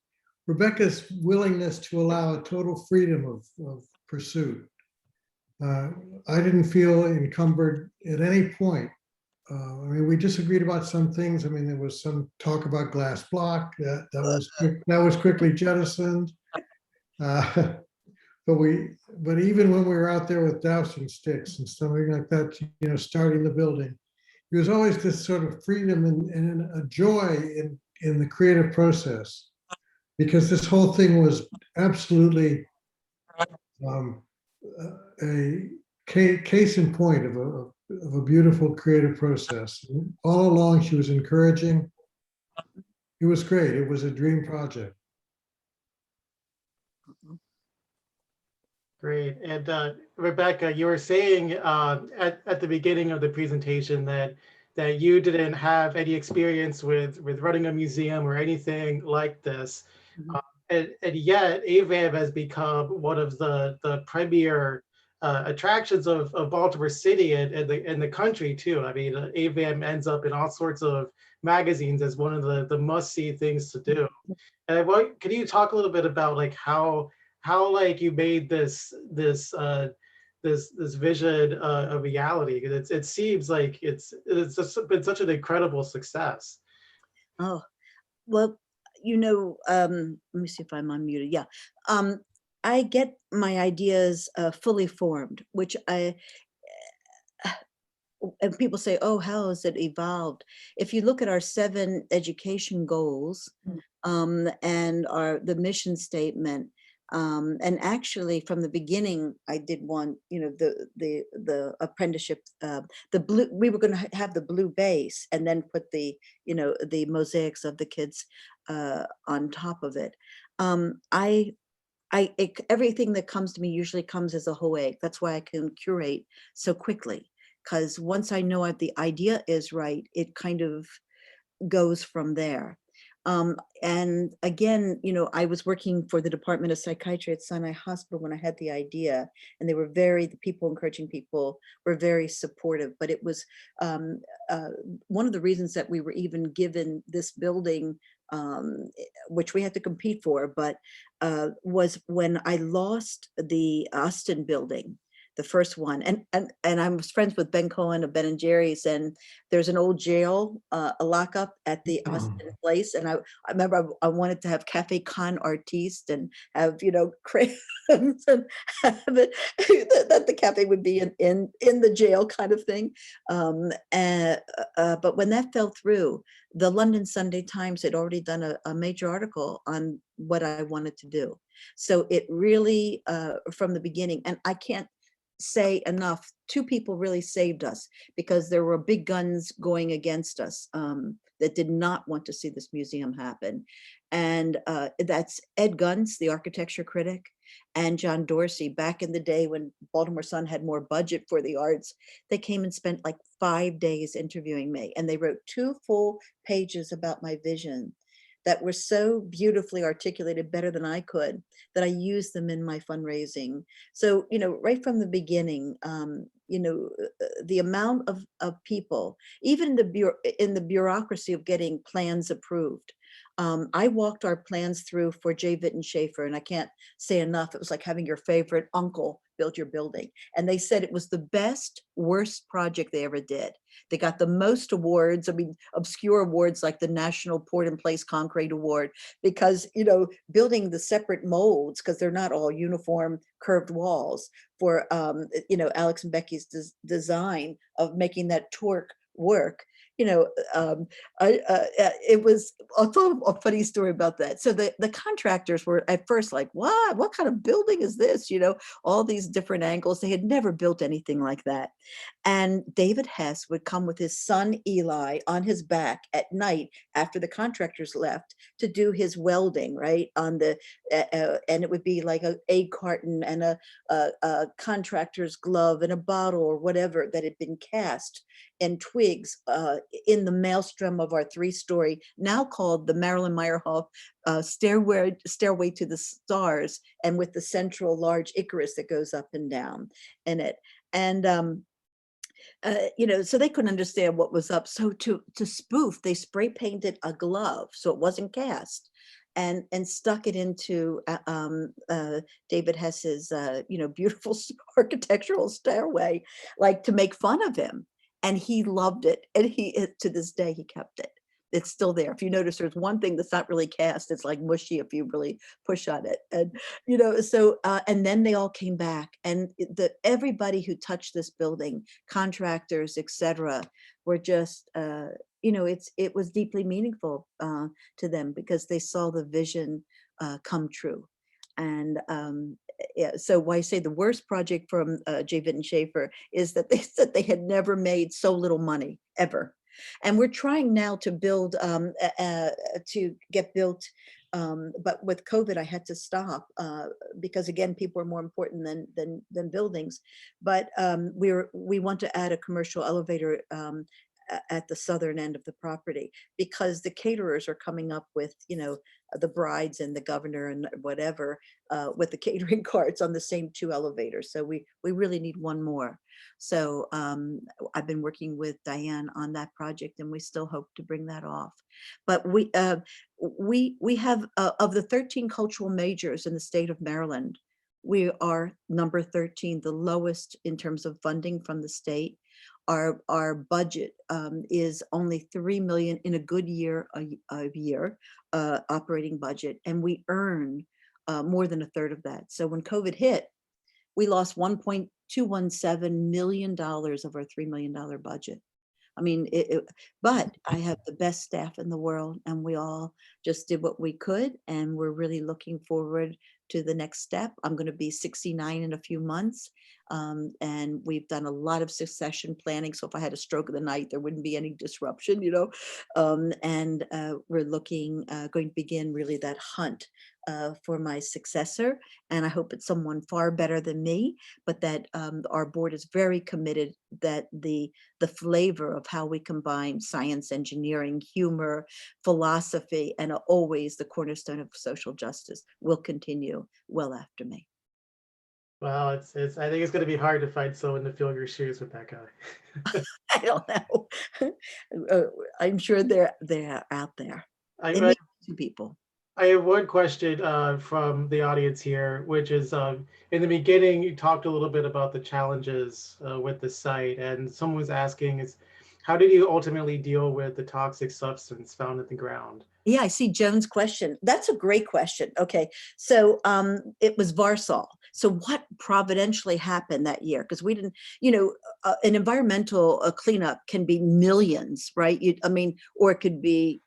Rebecca's willingness to allow a total freedom of pursuit. I didn't feel encumbered at any point. I mean, we disagreed about some things. I mean, there was some talk about glass block that was quickly jettisoned. But even when we were out there with dowsing sticks and something like that, you know, starting the building, there was always this sort of freedom and a joy in the creative process, because this whole thing was absolutely a case in point of a beautiful creative process. All along, she was encouraging. It was great. It was a dream project. Great. And Rebecca, you were saying at the beginning of the presentation that you didn't have any experience with running a museum or anything like this. And yet AVAM has become one of the premier attractions of Baltimore City and the country too. I mean, AVAM ends up in all sorts of magazines as one of the must-see things to do. And can you talk a little bit about like how like you made this vision a reality? Because it seems like it's just been such an incredible success. Oh, well, you know, let me see if I'm unmuted. Yeah. I get my ideas fully formed, which and people say, oh, how has it evolved? If you look at our 7 education goals and the mission statement, and actually from the beginning, I did one, you know, the apprenticeship, the blue, we were going to have the blue base and then put the, you know, the mosaics of the kids on top of it. Everything that comes to me usually comes as a whole egg. That's why I can curate so quickly, because once I know the idea is right, it kind of goes from there. And again, you know, I was working for the Department of Psychiatry at Sinai Hospital when I had the idea, and they were the people encouraging people were very supportive. But it was one of the reasons that we were even given this building, which we had to compete for, but was when I lost the Austin building. the first one. And I was friends with Ben Cohen of Ben and Jerry's, and there's an old jail, a lockup at the Austin place. And I remember I wanted to have Cafe Con Artiste and have, crayons and have it, that the cafe would be in the jail kind of thing. But when that fell through, the London Sunday Times had already done a major article on what I wanted to do. So it really, from the beginning, and I can't say enough, two people really saved us, because there were big guns going against us that did not want to see this museum happen. And that's Ed Gunz, the architecture critic, and John Dorsey. Back in the day when Baltimore Sun had more budget for the arts, they came and spent like 5 days interviewing me, and they wrote 2 full pages about my vision that were so beautifully articulated, better than I could, that I used them in my fundraising. So, right from the beginning, the amount of people, even in the bureaucracy of getting plans approved. I walked our plans through for J. Vinton Schaefer, and I can't say enough. It was like having your favorite uncle build your building. And they said it was the best, worst project they ever did. They got the most awards, obscure awards like the National Port in Place Concrete Award, because, building the separate molds, because they're not all uniform curved walls, for, Alex and Becky's design of making that torque work. It was, I'll tell a funny story about that. So the contractors were at first like, what kind of building is this? All these different angles. They had never built anything like that. And David Hess would come with his son, Eli, on his back at night after the contractors left to do his welding, right? And it would be like an egg carton and a contractor's glove and a bottle or whatever that had been cast and twigs in the maelstrom of our 3-story, now called the Marilyn Meyerhoff stairway to the stars, and with the central large Icarus that goes up and down in it. And so they couldn't understand what was up. So to spoof, they spray painted a glove so it wasn't cast, and stuck it into David Hess's beautiful architectural stairway, like to make fun of him. And he loved it. And to this day, he kept it. It's still there. If you notice, there's one thing that's not really cast. It's like mushy if you really push on it. And, and then they all came back, and everybody who touched this building, contractors, etc., were just, it was deeply meaningful to them, because they saw the vision come true. And so why I say the worst project from J. Vinton Schaefer is that they said they had never made so little money ever. And we're trying now to build, to get built, but with COVID, I had to stop because, again, people are more important than buildings. But we want to add a commercial elevator at the southern end of the property, because the caterers are coming up with, the brides and the governor and whatever, with the catering carts on the same 2 elevators. So we really need one more. So I've been working with Diane on that project, and we still hope to bring that off. But we have, of the 13 cultural majors in the state of Maryland, we are number 13, the lowest in terms of funding from the state. Our budget is only $3 million in a good year, operating budget, and we earn more than a third of that. So when COVID hit, we lost $1.217 million of our $3 million budget. I mean, but I have the best staff in the world, and we all just did what we could, and we're really looking forward to the next step. I'm going to be 69 in a few months, and we've done a lot of succession planning. So if I had a stroke of the night, there wouldn't be any disruption, and we're going to begin really that hunt for my successor. And I hope it's someone far better than me, but that our board is very committed that the flavor of how we combine science, engineering, humor, philosophy, and always the cornerstone of social justice will continue well after me. Well, I think it's going to be hard to find someone to fill your shoes, Rebecca. I don't know. I'm sure they're out there. I They need 2 people. I have one question from the audience here, which is in the beginning, you talked a little bit about the challenges with the site, and someone was asking is, how did you ultimately deal with the toxic substance found in the ground? Yeah, I see Joan's question. That's a great question. Okay, so it was Varsol. So what providentially happened that year? Because we didn't, an environmental cleanup can be millions, right? I mean, or it could be,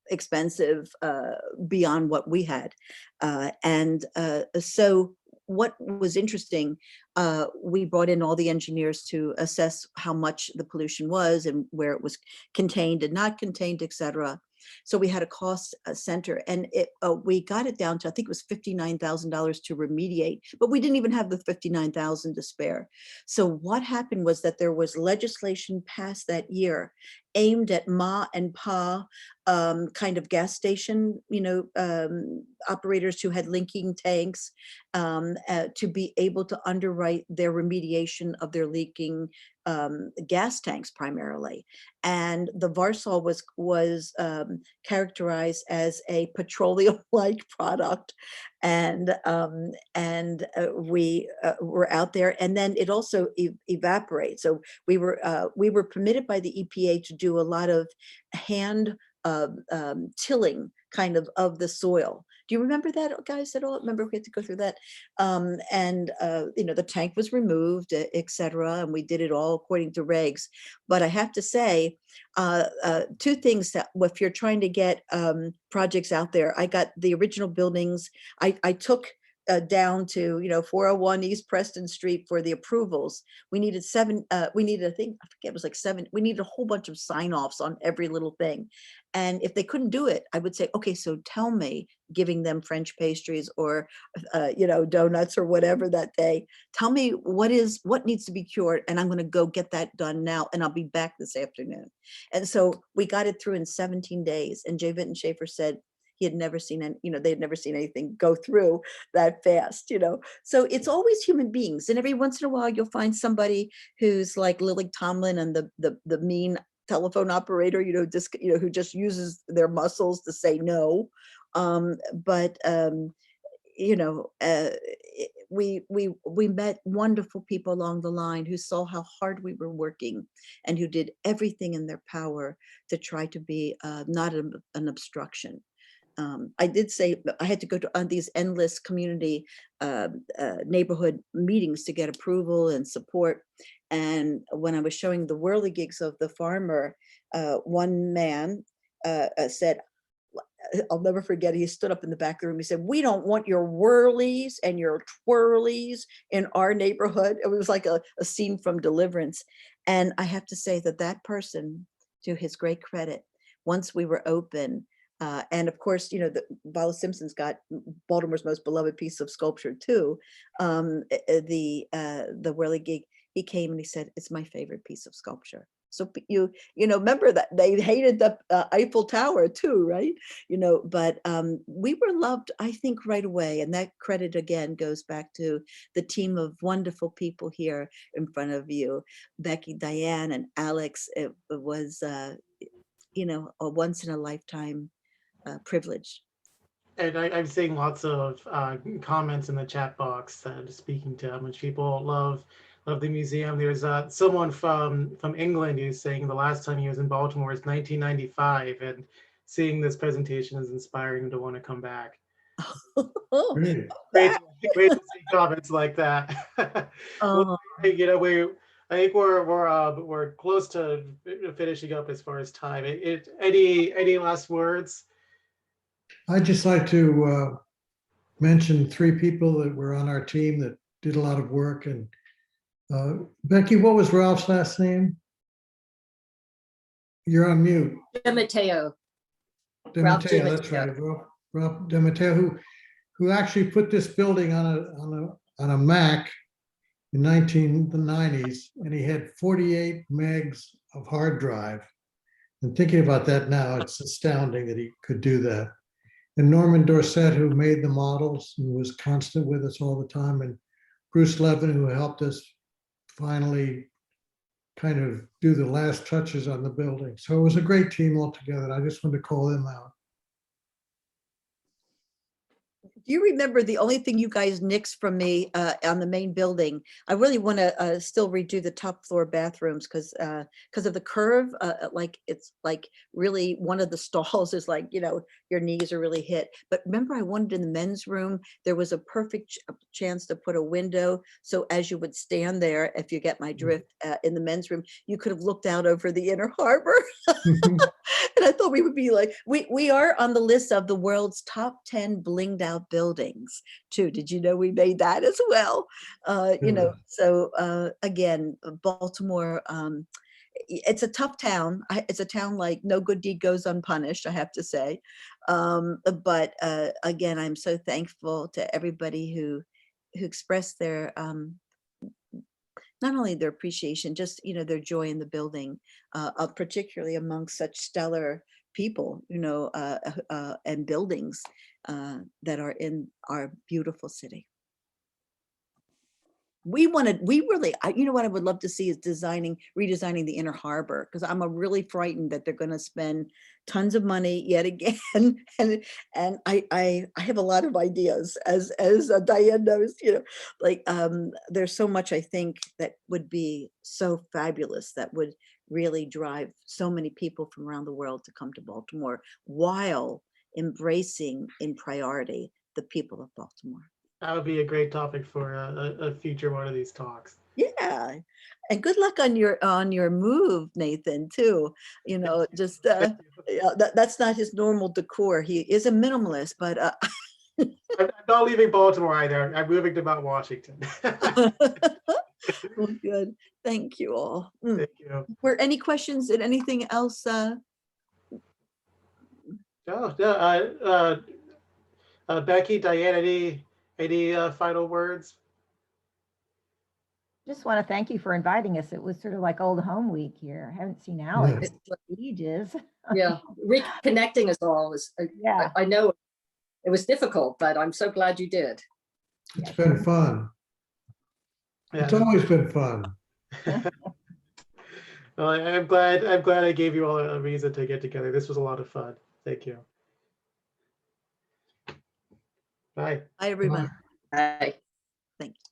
expensive beyond what we had. So what was interesting, we brought in all the engineers to assess how much the pollution was and where it was contained and not contained, et cetera. So we had a cost center, and we got it down to, I think it was $59,000 to remediate, but we didn't even have the $59,000 to spare. So what happened was that there was legislation passed that year aimed at Ma and Pa kind of gas station, operators who had linking tanks to be able to underwrite their remediation of their leaking gas tanks primarily. And the Varsol was characterized as a petroleum-like product, and we were out there, and then it also evaporates. So we were permitted by the EPA to do a lot of hand tilling kind of the soil. Do you remember that, guys, at all? Remember we had to go through that? The tank was removed, et cetera, and we did it all according to regs. But I have to say, two things that if you're trying to get projects out there, I got the original buildings. I took down to 401 East Preston Street for the approvals. We needed I think, I forget, it was like 7. We needed a whole bunch of sign-offs on every little thing. And if they couldn't do it, I would say, okay, so tell me, giving them French pastries or donuts or whatever that day, tell me what needs to be cured, and I'm going to go get that done now, and I'll be back this afternoon. And so we got it through in 17 days. And J. Vinton Schaefer said he had never seen they had never seen anything go through that fast, So it's always human beings. And every once in a while, you'll find somebody who's like Lily Tomlin and the mean telephone operator, who just uses their muscles to say no. We met wonderful people along the line who saw how hard we were working and who did everything in their power to try to be not an obstruction. I did say I had to go to these endless community neighborhood meetings to get approval and support. And when I was showing the whirligigs of the farmer, one man said, I'll never forget, he stood up in the back of the room. He said, "We don't want your whirlies and your twirlies in our neighborhood." It was like a scene from Deliverance. And I have to say that person, to his great credit, once we were open, and of course, the Viola Simpson's got Baltimore's most beloved piece of sculpture too. The whirligig, he came and he said, "It's my favorite piece of sculpture." So remember that they hated the Eiffel Tower too, right? But we were loved, I think, right away. And that credit again goes back to the team of wonderful people here in front of you, Becky, Diane, and Alex. It was, a once in a lifetime privilege. And I'm seeing lots of comments in the chat box speaking to how much people love the museum. There's someone from England who's saying the last time he was in Baltimore is 1995, and seeing this presentation is inspiring him to want to come back. Great. Great to see comments like that. Well, I think we're close to finishing up as far as time. Any last words? I'd just like to mention 3 people that were on our team that did a lot of work. And Becky, what was Ralph's last name? You're on mute. DeMatteo. DeMatteo, that's right. Ralph DeMatteo, who actually put this building on a Mac in the 1990s, and he had 48 megs of hard drive. And thinking about that now, it's astounding that he could do that. And Norman Dorset, who made the models and was constant with us all the time, and Bruce Levin, who helped us finally kind of do the last touches on the building. So it was a great team altogether. I just wanted to call them out. Do you remember the only thing you guys nixed from me on the main building? I really want to still redo the top floor bathrooms because of the curve. Like it's like really one of the stalls is like, you know, your knees are really hit. But remember, I wanted in the men's room, there was a perfect chance to put a window. So as you would stand there, if you get my drift, in the men's room, you could have looked out over the inner harbor. And I thought we would be like, we are on the list of the world's top 10 blinged out buildings too. Did you know we made that as well? You know, so again, Baltimore, it's a tough town. It's a town like no good deed goes unpunished, I have to say. But again, I'm so thankful to everybody who expressed their not only their appreciation, just, you know, their joy in the building, particularly among such stellar people, you know, and buildings that are in our beautiful city. We really, you know what I would love to see is redesigning the inner harbor, because I'm really frightened that they're going to spend tons of money yet again. And I have a lot of ideas, as Diane knows, you know, like there's so much I think that would be so fabulous, that would really drive so many people from around the world to come to Baltimore, while embracing in priority the people of Baltimore. That would be a great topic for a future one of these talks. Yeah, and good luck on your move, Nathan, too. You know, just yeah, that's not his normal decor. He is a minimalist, but I'm not leaving Baltimore either. I'm moving to Mount Washington. well, good. Thank you all. Thank you. Were any questions and anything else? No, Becky, Diane, any final words? Just want to thank you for inviting us. It was sort of like old home week here. I haven't seen Alex in ages. Yeah, reconnecting us all was, Yeah. I know it was difficult, but I'm so glad you did. It's been fun. It's Yeah. always been fun. Well, I'm glad I gave you all a reason to get together. This was a lot of fun. Thank you. Bye. Hi, everyone. Bye. Thank you.